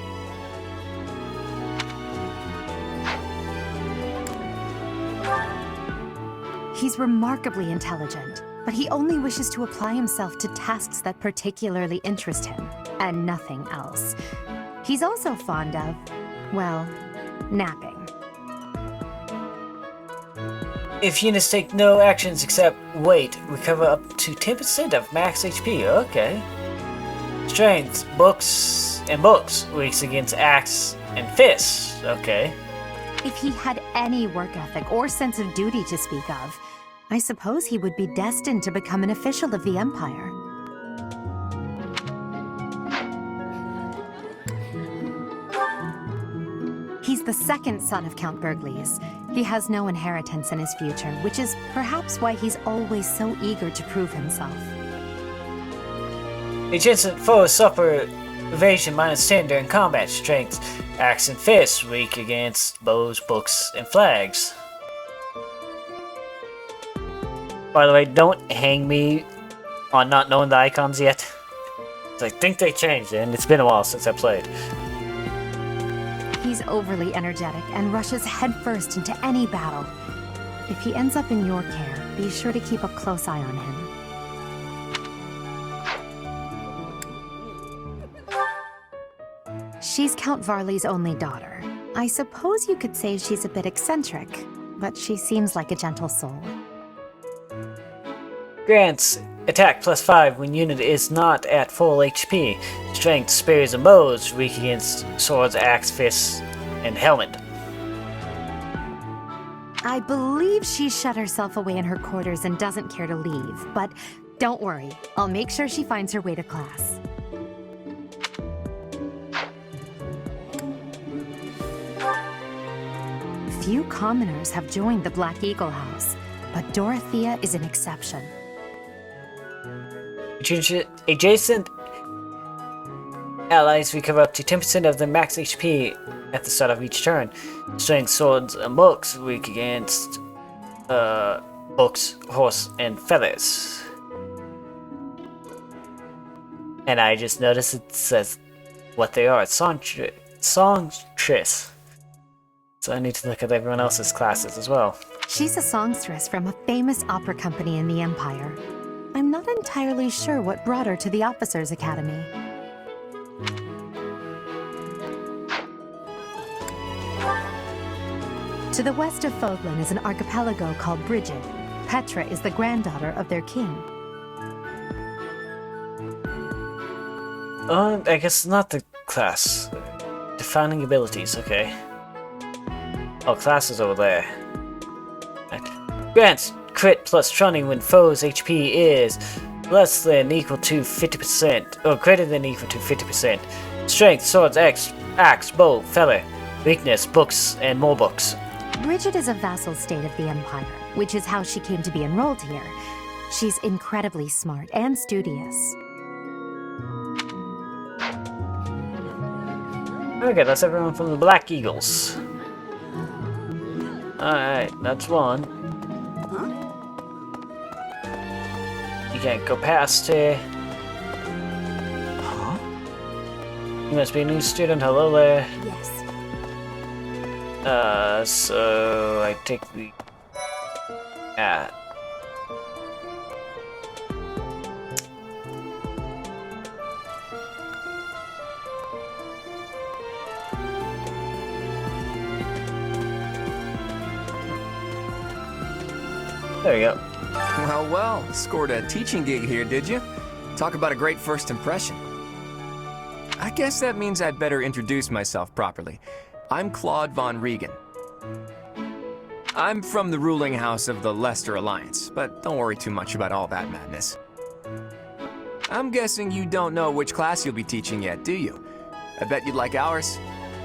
He's remarkably intelligent, but he only wishes to apply himself to tasks that particularly interest him, and nothing else. He's also fond of, well, napping. If units take no actions except wait, recover up to 10% of max HP. Okay. Strength, books, and books. Weaks against axe and fists. Okay. If he had any work ethic or sense of duty to speak of, I suppose he would be destined to become an official of the Empire. He's the second son of Count Bergliez. He has no inheritance in his future, which is perhaps why he's always so eager to prove himself. Adjacent foes suffer evasion minus 10 during combat. Strength, axe and fists, weak against bows, books, and flags. By the way, don't hang me on not knowing the icons yet. I think they changed it, and it's been a while since I played. He's overly energetic and rushes headfirst into any battle. If he ends up in your care, be sure to keep a close eye on him. She's Count Varley's only daughter. I suppose you could say she's a bit eccentric, but she seems like a gentle soul. Grants attack +5 when unit is not at full HP. Strength, spears, and bows. Weak against swords, axe, fists, and helmet. I believe she shut herself away in her quarters and doesn't care to leave, but don't worry. I'll make sure she finds her way to class. Few commoners have joined the Black Eagle House, but Dorothea is an exception. Adjacent allies recover up to 10% of their max HP at the start of each turn. Strength, swords, and books weak against books, horse, and feathers. And I just noticed it says what they are. Songstress. So I need to look at everyone else's classes as well. She's a songstress from a famous opera company in the Empire. I'm not entirely sure what brought her to the Officers' Academy. To the west of Fogland is an archipelago called Brigid. Petra is the granddaughter of their king. I guess not the class. Defining abilities, okay. Oh, class is over there. Right. Grants crit plus trunning when foe's HP is less than equal to 50%, or greater than equal to 50%. Strength, swords, axe, bow, feather. Weakness, books, and more books. Brigid is a vassal state of the Empire, which is how she came to be enrolled here. She's incredibly smart and studious. Okay, that's everyone from the Black Eagles. Alright, that's one. You can't go past here. Huh? You must be a new student. Hello there. Yes. So I take the... There we go. Well, scored a teaching gig here, did you? Talk about a great first impression. I guess that means I'd better introduce myself properly. I'm Claude von Regan. I'm from the ruling house of the Leicester Alliance, but don't worry too much about all that madness. I'm guessing you don't know which class you'll be teaching yet, do you? I bet you'd like ours.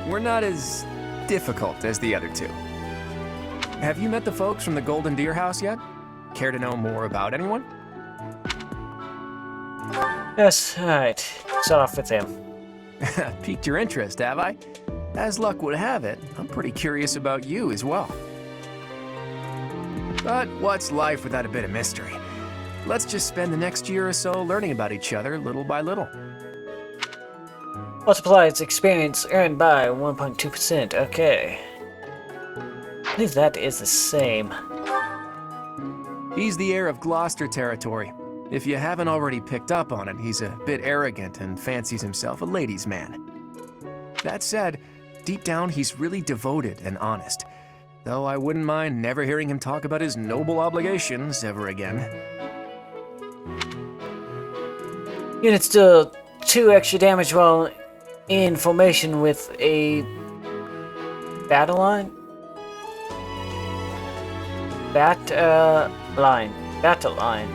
We're not as difficult as the other two. Have you met the folks from the Golden Deer House yet? Care to know more about anyone? Yes, alright. Start off with him. Piqued your interest, have I? As luck would have it, I'm pretty curious about you as well. But what's life without a bit of mystery? Let's just spend the next year or so learning about each other little by little. Multiplies experience earned by 1.2%. Okay. I believe that is the same. He's the heir of Gloucester territory. If you haven't already picked up on it, he's a bit arrogant and fancies himself a ladies' man. That said, deep down he's really devoted and honest, though I wouldn't mind never hearing him talk about his noble obligations ever again. Units deal 2 extra damage while in formation with a battle line? Battle line.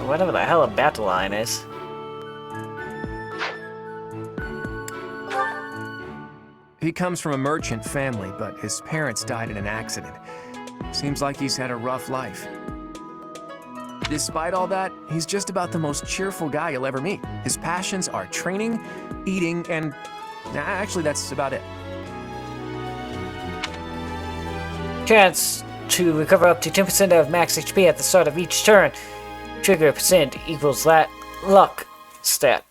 Whatever the hell a battle line is. He comes from a merchant family, but his parents died in an accident. Seems like he's had a rough life. Despite all that, he's just about the most cheerful guy you'll ever meet. His passions are training, eating, and... actually, that's about it. Chance to recover up to 10% of max HP at the start of each turn. Trigger percent equals that luck stat.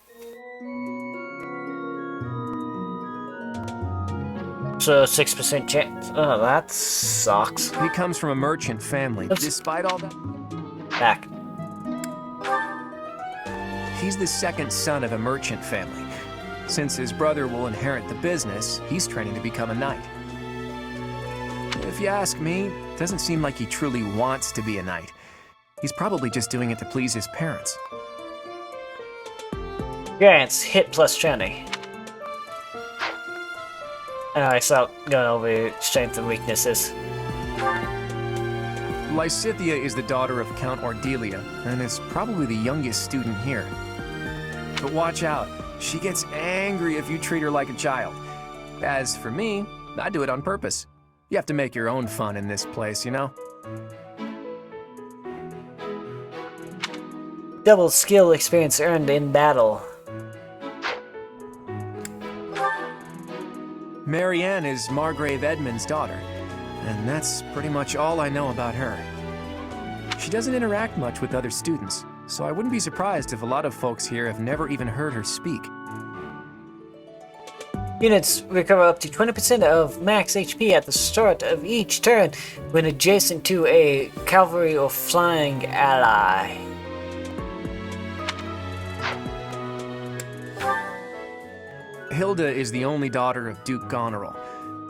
So 6% chance. Oh, that sucks. He comes from a merchant family. Oops. Despite all that... Back. He's the second son of a merchant family. Since his brother will inherit the business, he's training to become a knight. If you ask me, it doesn't seem like he truly wants to be a knight. He's probably just doing it to please his parents. Grants, hit plus 20. And I start going over strengths and weaknesses. Lysithea is the daughter of Count Ordelia, and is probably the youngest student here. But watch out, she gets angry if you treat her like a child. As for me, I do it on purpose. You have to make your own fun in this place, you know? Double skill experience earned in battle. Marianne is Margrave Edmund's daughter, and that's pretty much all I know about her. She doesn't interact much with other students, so I wouldn't be surprised if a lot of folks here have never even heard her speak. Units recover up to 20% of max HP at the start of each turn when adjacent to a cavalry or flying ally. Hilda is the only daughter of Duke Goneril.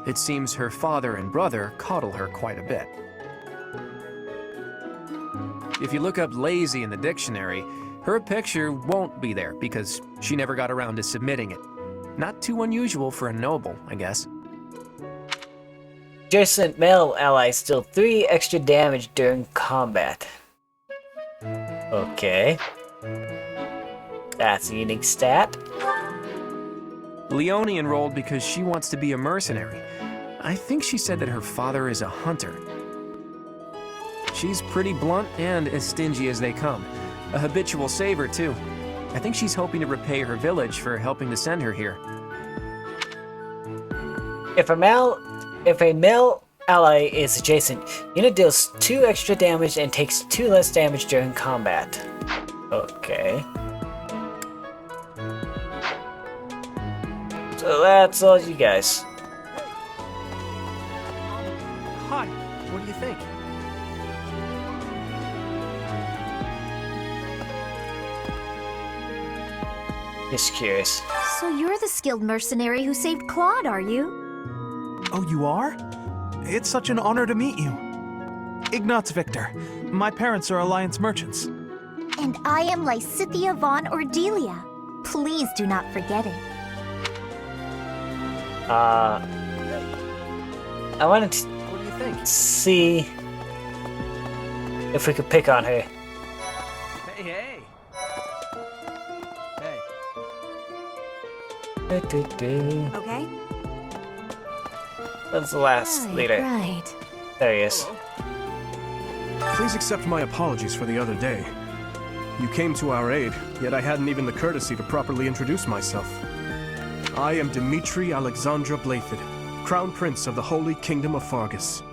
It seems her father and brother coddle her quite a bit. If you look up lazy in the dictionary, her picture won't be there because she never got around to submitting it. Not too unusual for a noble, I guess. Adjacent male allies deal 3 extra damage during combat. Okay. That's a unique stat. Leonie enrolled because she wants to be a mercenary. I think she said that her father is a hunter. She's pretty blunt and as stingy as they come. A habitual saver, too. I think she's hoping to repay her village for helping to send her here. If a male ally is adjacent, unit deals 2 extra damage and takes 2 less damage during combat. Okay. So that's all you guys. Hi, what do you think? Just curious. So you're the skilled mercenary who saved Claude, are you? Oh, you are? It's such an honor to meet you. Ignatz Victor. My parents are Alliance merchants. And I am Lysithea von Ordelia. Please do not forget it. I wanted to What do you think? see if we could pick on her. Hey, hey! Hey. Okay? That's the last leader. Right. There he is. Please accept my apologies for the other day. You came to our aid, yet I hadn't even the courtesy to properly introduce myself. I am Dimitri Alexandra Blathid, Crown Prince of the Holy Kingdom of Fargus.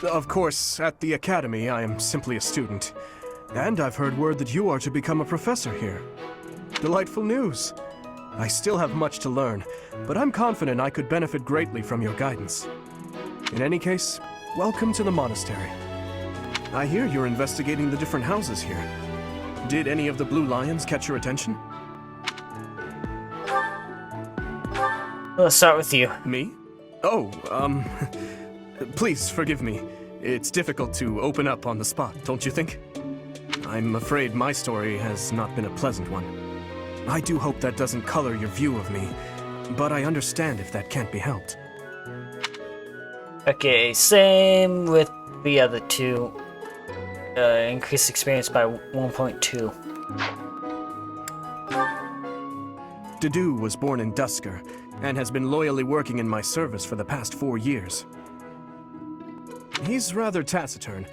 Of course, at the Academy, I am simply a student. And I've heard word that you are to become a professor here. Delightful news. I still have much to learn, but I'm confident I could benefit greatly from your guidance. In any case, welcome to the monastery. I hear you're investigating the different houses here. Did any of the Blue Lions catch your attention? Let's start with you. Me? Oh, please forgive me. It's difficult to open up on the spot, don't you think? I'm afraid my story has not been a pleasant one. I do hope that doesn't color your view of me, but I understand if that can't be helped. Okay, same with the other two. Increase experience by 1.2. Dedu was born in Dusker, and has been loyally working in my service for the past 4 years. He's rather taciturn,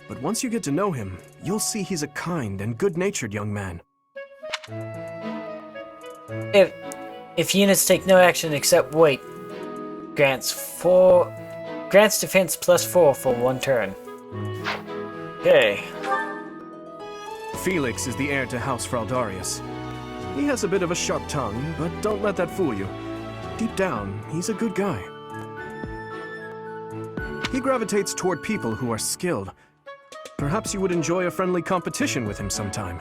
but once you get to know him, you'll see he's a kind and good-natured young man. If units take no action except wait, grants defense +4 for 1 turn. Okay. Felix is the heir to House Fraldarius. He has a bit of a sharp tongue, but don't let that fool you. Deep down, he's a good guy. He gravitates toward people who are skilled. Perhaps you would enjoy a friendly competition with him sometime.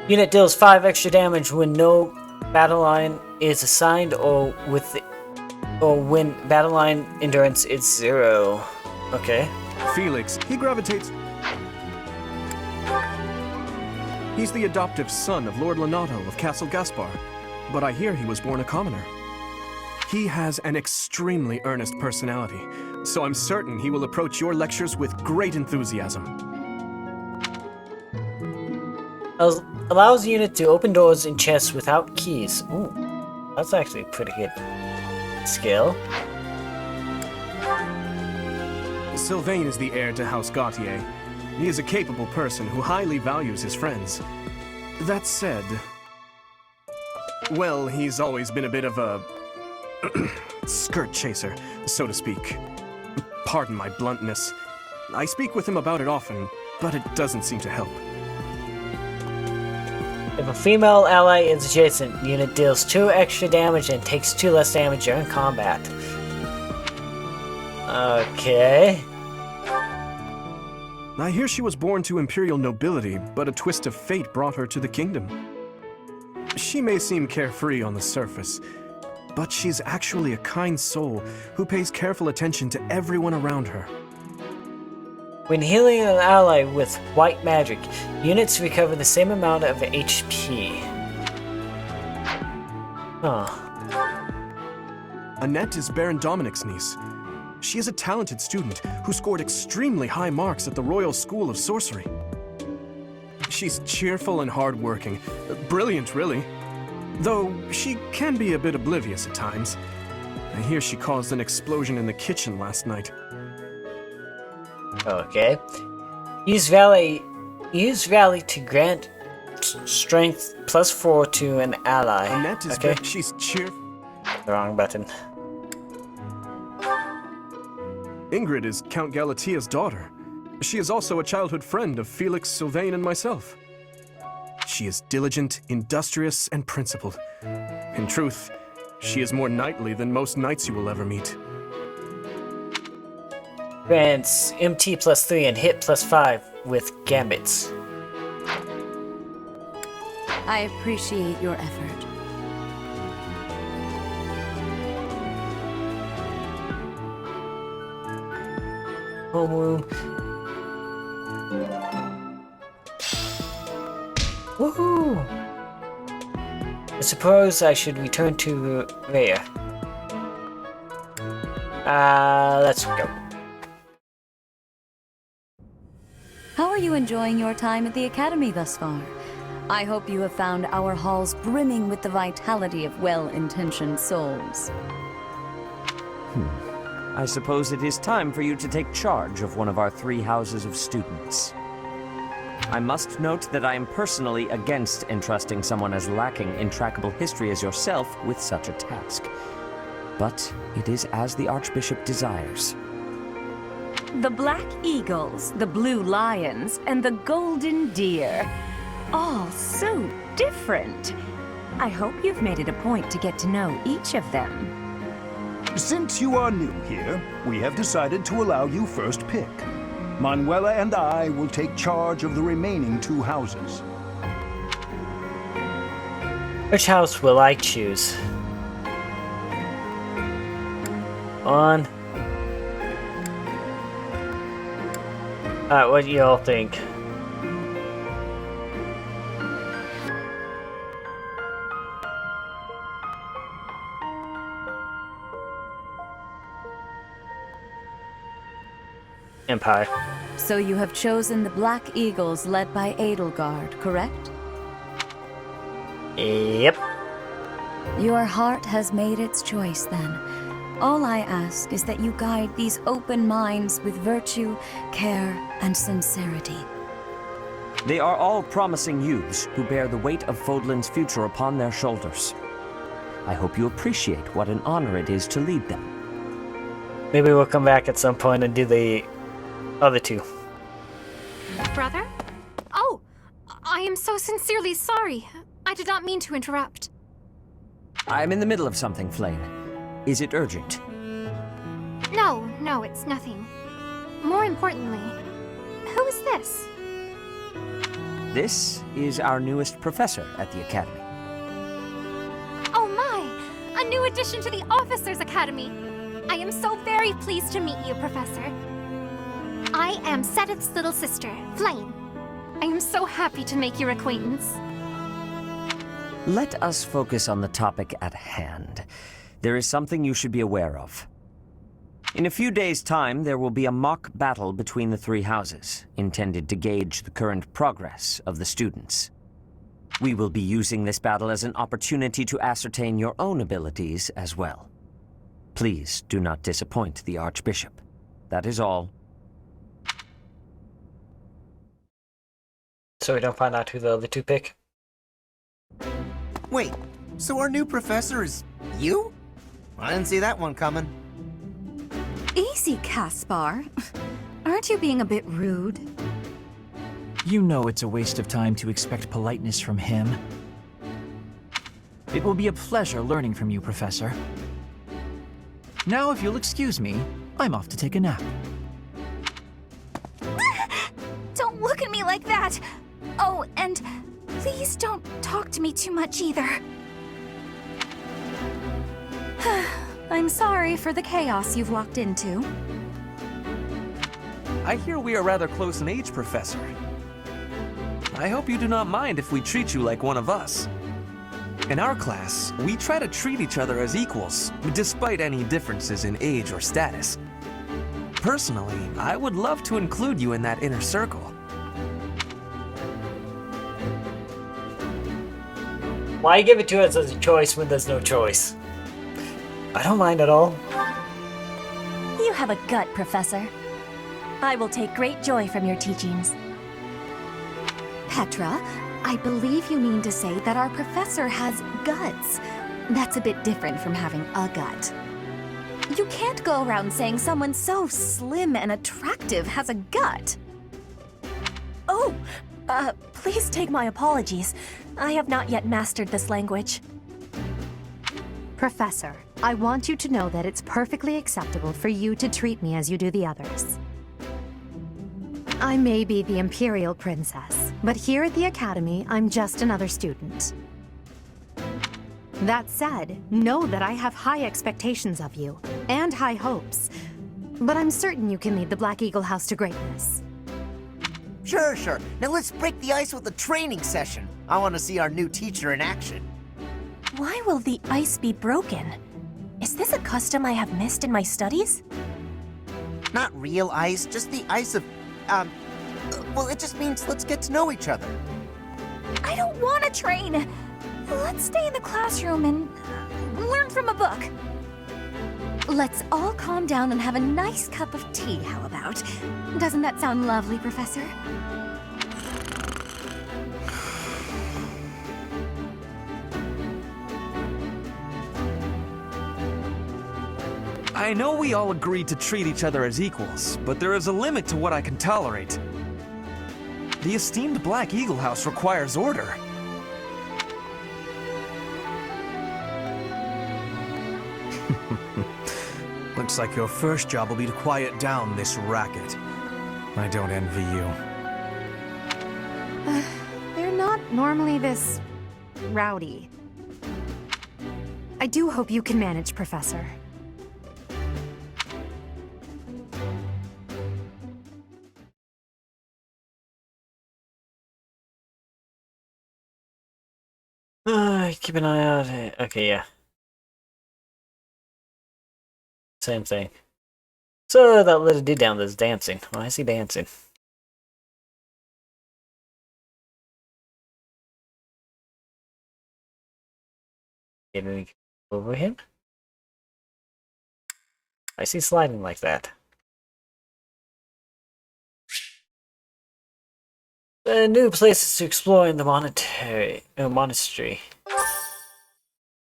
Unit deals 5 extra damage when no battle line is assigned or when battle line endurance is 0. Okay. Felix, he gravitates... He's the adoptive son of Lord Lenato of Castle Gaspar, but I hear he was born a commoner. He has an extremely earnest personality, so I'm certain he will approach your lectures with great enthusiasm. Allows the unit to open doors in chests without keys. Ooh, that's actually a pretty good skill. Sylvain is the heir to House Gautier. He is a capable person who highly values his friends. That said, well, he's always been a bit of a skirt chaser, so to speak. Pardon my bluntness. I speak with him about it often, but it doesn't seem to help. If a female ally is adjacent, the unit deals 2 extra damage and takes 2 less damage during combat. Okay. I hear she was born to imperial nobility, but a twist of fate brought her to the kingdom. She may seem carefree on the surface, but she's actually a kind soul who pays careful attention to everyone around her. When healing an ally with white magic, units recover the same amount of HP. Huh. Annette is Baron Dominic's niece. She is a talented student who scored extremely high marks at the Royal School of Sorcery. She's cheerful and hardworking. Brilliant, really. Though she can be a bit oblivious at times. I hear she caused an explosion in the kitchen last night. Okay. Use Rally to grant strength +4 to an ally. Annette is okay. She's cheerful. Wrong button. Ingrid is Count Galatia's daughter. She is also a childhood friend of Felix, Sylvain, and myself. She is diligent, industrious, and principled. In truth, she is more knightly than most knights you will ever meet. Grants MT +3 and hit +5 with gambits. I appreciate your effort. Homeroom. Woohoo! I suppose I should return to Rhea. Let's go. How are you enjoying your time at the Academy thus far? I hope you have found our halls brimming with the vitality of well-intentioned souls. I suppose it is time for you to take charge of one of our 3 houses of students. I must note that I am personally against entrusting someone as lacking in trackable history as yourself with such a task. But it is as the Archbishop desires. The Black Eagles, the Blue Lions, and the Golden Deer. All so different. I hope you've made it a point to get to know each of them. Since you are new here, we have decided to allow you first pick. Manuela and I will take charge of the remaining 2 houses. Which house will I choose? On. Alright, what do y'all think? Empire. So you have chosen the Black Eagles led by Edelgard, correct? Yep. Your heart has made its choice then. All I ask is that you guide these open minds with virtue, care, and sincerity. They are all promising youths who bear the weight of Fodlan's future upon their shoulders. I hope you appreciate what an honor it is to lead them. Maybe we'll come back at some point and do the other 2. Brother? Oh, I am so sincerely sorry. I did not mean to interrupt. I'm in the middle of something, Flame. Is it urgent? No, it's nothing. More importantly, who is this? This is our newest professor at the Academy. Oh my! A new addition to the Officers' Academy! I am so very pleased to meet you, Professor. I am Sedith's little sister, Flame. I am so happy to make your acquaintance. Let us focus on the topic at hand. There is something you should be aware of. In a few days' time, there will be a mock battle between the three houses, intended to gauge the current progress of the students. We will be using this battle as an opportunity to ascertain your own abilities as well. Please do not disappoint the Archbishop. That is all. So we don't find out who the other two pick? Wait, so our new professor is you? I didn't see that one coming. Easy, Caspar. Aren't you being a bit rude? You know it's a waste of time to expect politeness from him. It will be a pleasure learning from you, Professor. Now, if you'll excuse me, I'm off to take a nap. Don't look at me like that! Oh, and please don't talk to me too much either. I'm sorry for the chaos you've walked into. I hear we are rather close in age, Professor. I hope you do not mind if we treat you like one of us. In our class, we try to treat each other as equals, despite any differences in age or status. Personally, I would love to include you in that inner circle. Why give it to us as a choice when there's no choice? I don't mind at all. You have a gut, Professor. I will take great joy from your teachings. Petra, I believe you mean to say that our professor has guts. That's a bit different from having a gut. You can't go around saying someone so slim and attractive has a gut. Oh, please take my apologies. I have not yet mastered this language. Professor, I want you to know that it's perfectly acceptable for you to treat me as you do the others. I may be the Imperial Princess, but here at the Academy, I'm just another student. That said, know that I have high expectations of you, and high hopes. But I'm certain you can lead the Black Eagle House to greatness. Sure. Now let's break the ice with a training session. I want to see our new teacher in action. Why will the ice be broken? Is this a custom I have missed in my studies? Not real ice, just the ice of, well, it just means let's get to know each other. I don't want to train! Let's stay in the classroom and learn from a book. Let's all calm down and have a nice cup of tea, how about? Doesn't that sound lovely, Professor? I know we all agreed to treat each other as equals, but there is a limit to what I can tolerate. The esteemed Black Eagle House requires order. Looks like your first job will be to quiet down this racket. I don't envy you. They're not normally this rowdy. I do hope you can manage, Professor. Keep an eye out. Okay, yeah. Same thing. So that little dude down there's dancing. Why is he dancing? Get any over him? I see sliding like that. New places to explore in the monastery.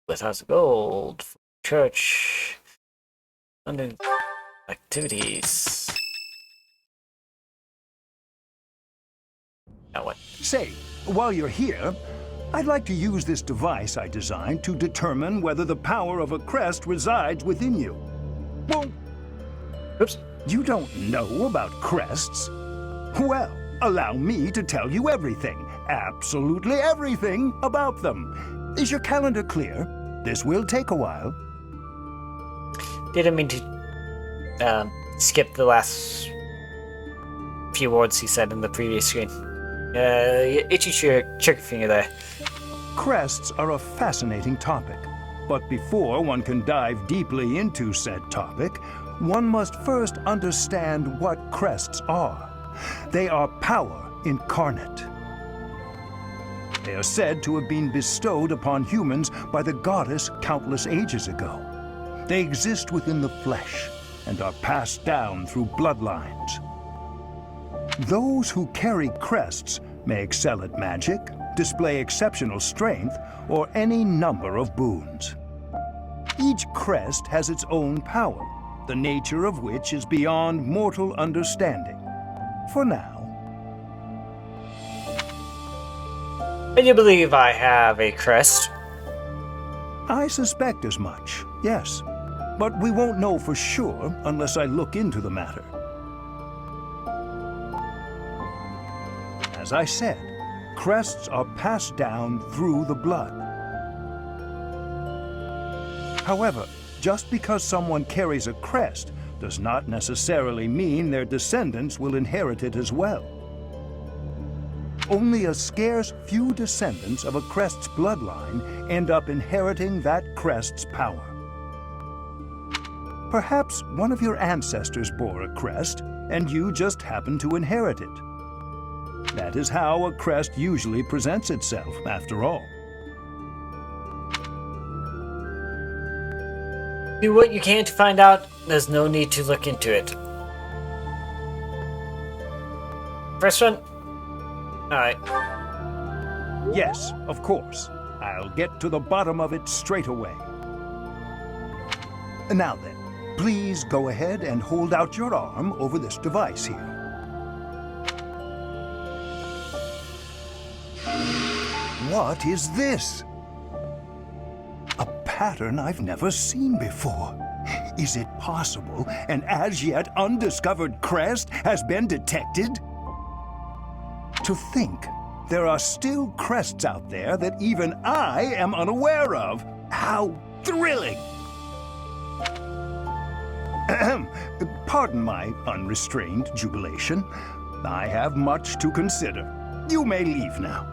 With House of Gold, church, London activities. Now what? Say, while you're here, I'd like to use this device I designed to determine whether the power of a crest resides within you. Well, oops. You don't know about crests? Well, allow me to tell you everything, absolutely everything about them. Is your calendar clear? This will take a while. Didn't mean to skip the last few words he said in the previous screen. Itchy chicken finger there. Crests are a fascinating topic, but before one can dive deeply into said topic, one must first understand what crests are. They are power incarnate. They are said to have been bestowed upon humans by the goddess countless ages ago. They exist within the flesh and are passed down through bloodlines. Those who carry crests may excel at magic, display exceptional strength, or any number of boons. Each crest has its own power, the nature of which is beyond mortal understanding. For now. And you believe I have a crest? I suspect as much, yes. But we won't know for sure unless I look into the matter. As I said, crests are passed down through the blood. However, just because someone carries a crest does not necessarily mean their descendants will inherit it as well. Only a scarce few descendants of a crest's bloodline end up inheriting that crest's power. Perhaps one of your ancestors bore a crest, and you just happen to inherit it. That is how a crest usually presents itself, after all. Do what you can to find out. There's no need to look into it. First one? Alright. Yes, of course. I'll get to the bottom of it straight away. Now then, please go ahead and hold out your arm over this device here. What is this? A pattern I've never seen before. Is it possible an as yet undiscovered crest has been detected? To think there are still crests out there that even I am unaware of. How thrilling! Pardon my unrestrained jubilation. I have much to consider. You may leave now.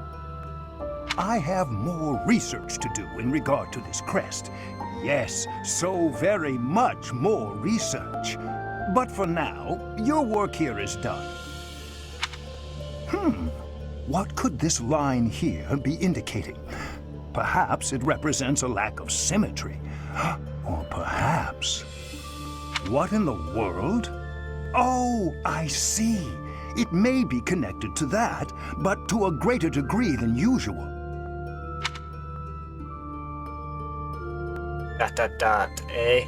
I have more research to do in regard to this crest. Yes, so very much more research. But for now, your work here is done. What could this line here be indicating? Perhaps it represents a lack of symmetry. Or perhaps... What in the world? Oh, I see. It may be connected to that, but to a greater degree than usual. ... Eh?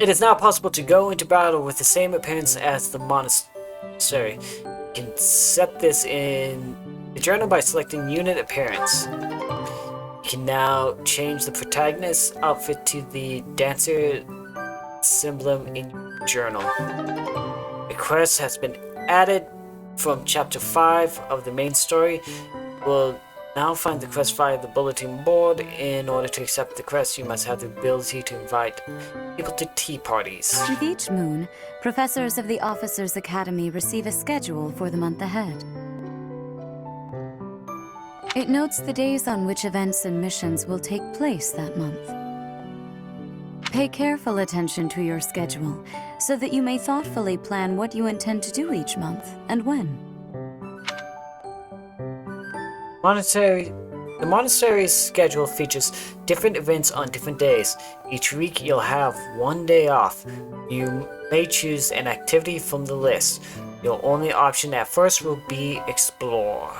It is now possible to go into battle with the same appearance as the Monastery. You can set this in the journal by selecting Unit Appearance. You can now change the protagonist's outfit to the dancer symbol in your journal. A quest has been added from Chapter 5 of the main story. We'll now find the quest via the bulletin board. In order to accept the quest, you must have the ability to invite people to tea parties. With each moon, professors of the Officers' Academy receive a schedule for the month ahead. It notes the days on which events and missions will take place that month. Pay careful attention to your schedule, so that you may thoughtfully plan what you intend to do each month and when. The monastery's schedule features different events on different days. Each week you'll have one day off. You may choose an activity from the list. Your only option at first will be Explore.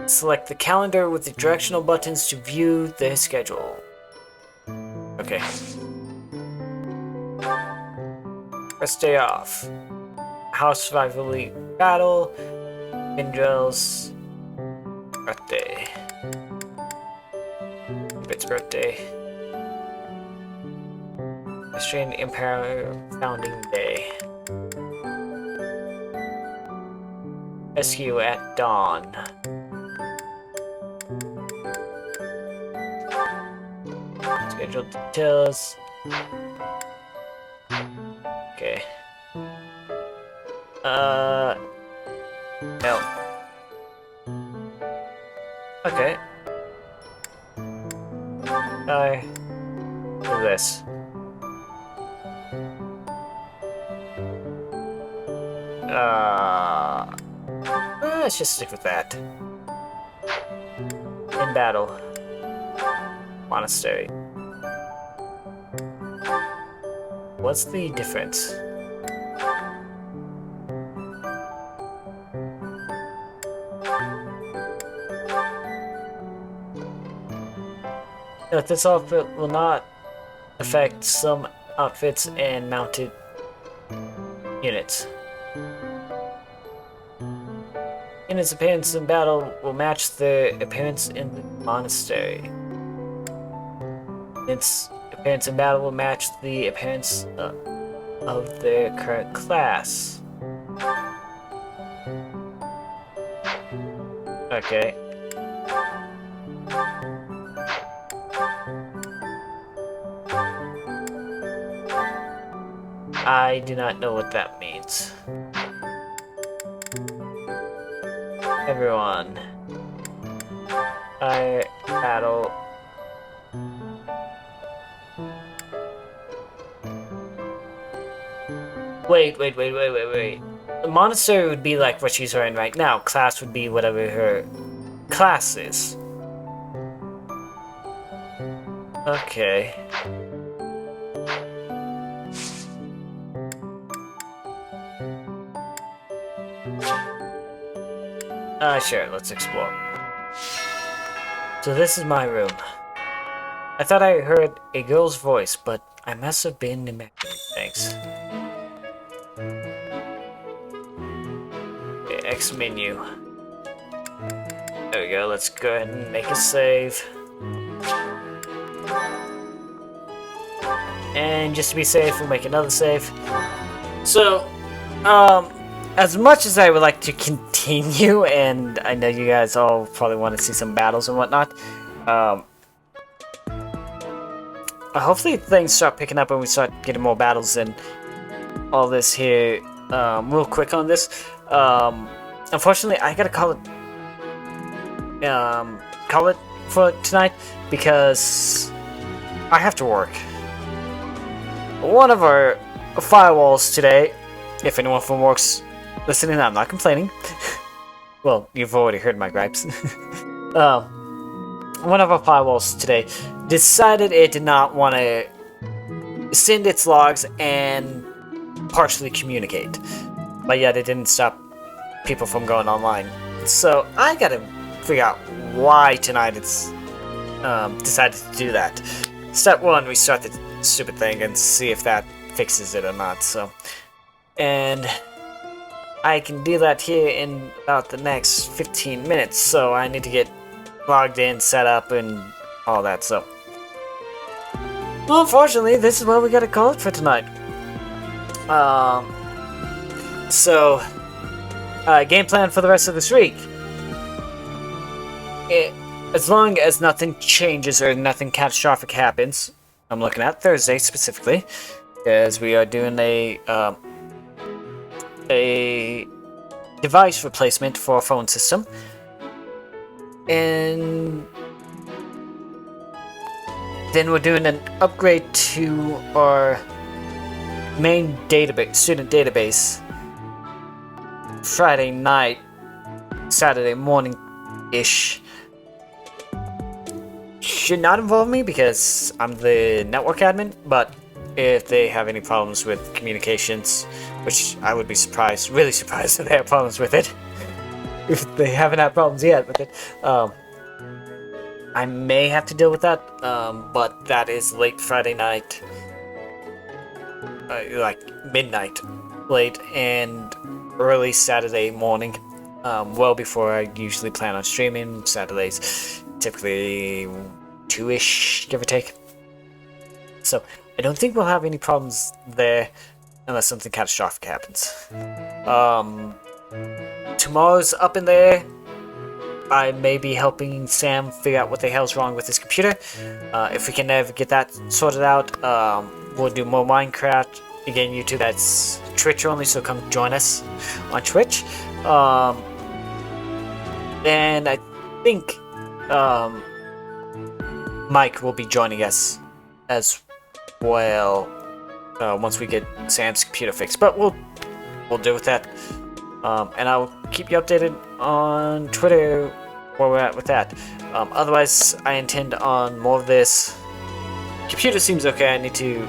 Select the calendar with the directional buttons to view the schedule. Okay. First day off. House Survival League Battle. Indrel's birthday. Bit's birthday. Australian Empire Founding Day. Rescue at dawn. Schedule details. Okay. No. Okay. Do this. Let's just stick with that. In battle. Monastery. What's the difference? Note this outfit will not affect some outfits and mounted units. In its appearance in battle will match their appearance in the monastery. Its appearance in battle will match the appearance of their current class. Okay. I do not know what that means. Everyone. Fire battle. Wait. The monastery would be like what she's wearing right now. Class would be whatever her class is. Okay. Sure, let's explore. So this is my room. I thought I heard a girl's voice, but I must have been imagining things. Okay, X menu. There we go, let's go ahead and make a save. And just to be safe, we'll make another save. So, as much as I would like to continue, and I know you guys all probably want to see some battles and whatnot, hopefully things start picking up and we start getting more battles and all this here. Real quick on this, unfortunately I gotta call it for tonight because I have to work. One of our firewalls today, if anyone from work's listening, I'm not complaining. Well, you've already heard my gripes. One of our firewalls today decided it did not want to send its logs and partially communicate. But yet it didn't stop people from going online. So I gotta figure out why tonight it's decided to do that. Step one, restart the stupid thing and see if that fixes it or not. So, and I can do that here in about the next 15 minutes, so I need to get logged in, set up, and all that, so. Well, unfortunately, this is what we gotta call it for tonight. Game plan for the rest of this week. As long as nothing changes or nothing catastrophic happens, I'm looking at Thursday specifically, as we are doing a device replacement for our phone system, and then we're doing an upgrade to our main database, student database, Friday night, Saturday morning-ish. Should not involve me because I'm the network admin, but if they have any problems with communications, which I would be surprised, really surprised if they have problems with it, if they haven't had problems yet with it, I may have to deal with that, but that is late Friday night, like midnight late, and early Saturday morning, well before I usually plan on streaming. Saturdays typically 2-ish, give or take. So I don't think we'll have any problems there unless something catastrophic happens. Tomorrow's up in there. I may be helping Sam figure out what the hell's wrong with his computer. If we can ever get that sorted out, we'll do more Minecraft. Again, YouTube, that's Twitch only, so come join us on Twitch. And I think Mike will be joining us as well once we get Sam's computer fixed. But we'll deal with that. And I'll keep you updated on Twitter where we're at with that. Otherwise, I intend on more of this. Computer seems okay. I need to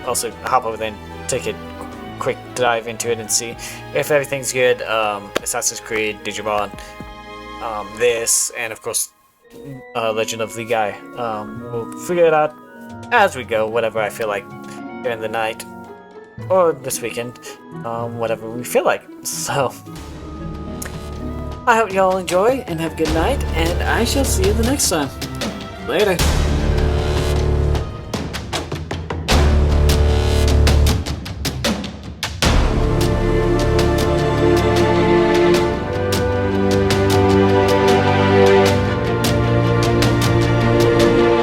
also hop over there and take a quick dive into it and see if everything's good. Assassin's Creed, Digimon, this, and of course, Legend of the Guy. We'll figure it out as we go, whatever I feel like during the night or this weekend, whatever we feel like. So, I hope you all enjoy and have a good night, and I shall see you the next time. Later.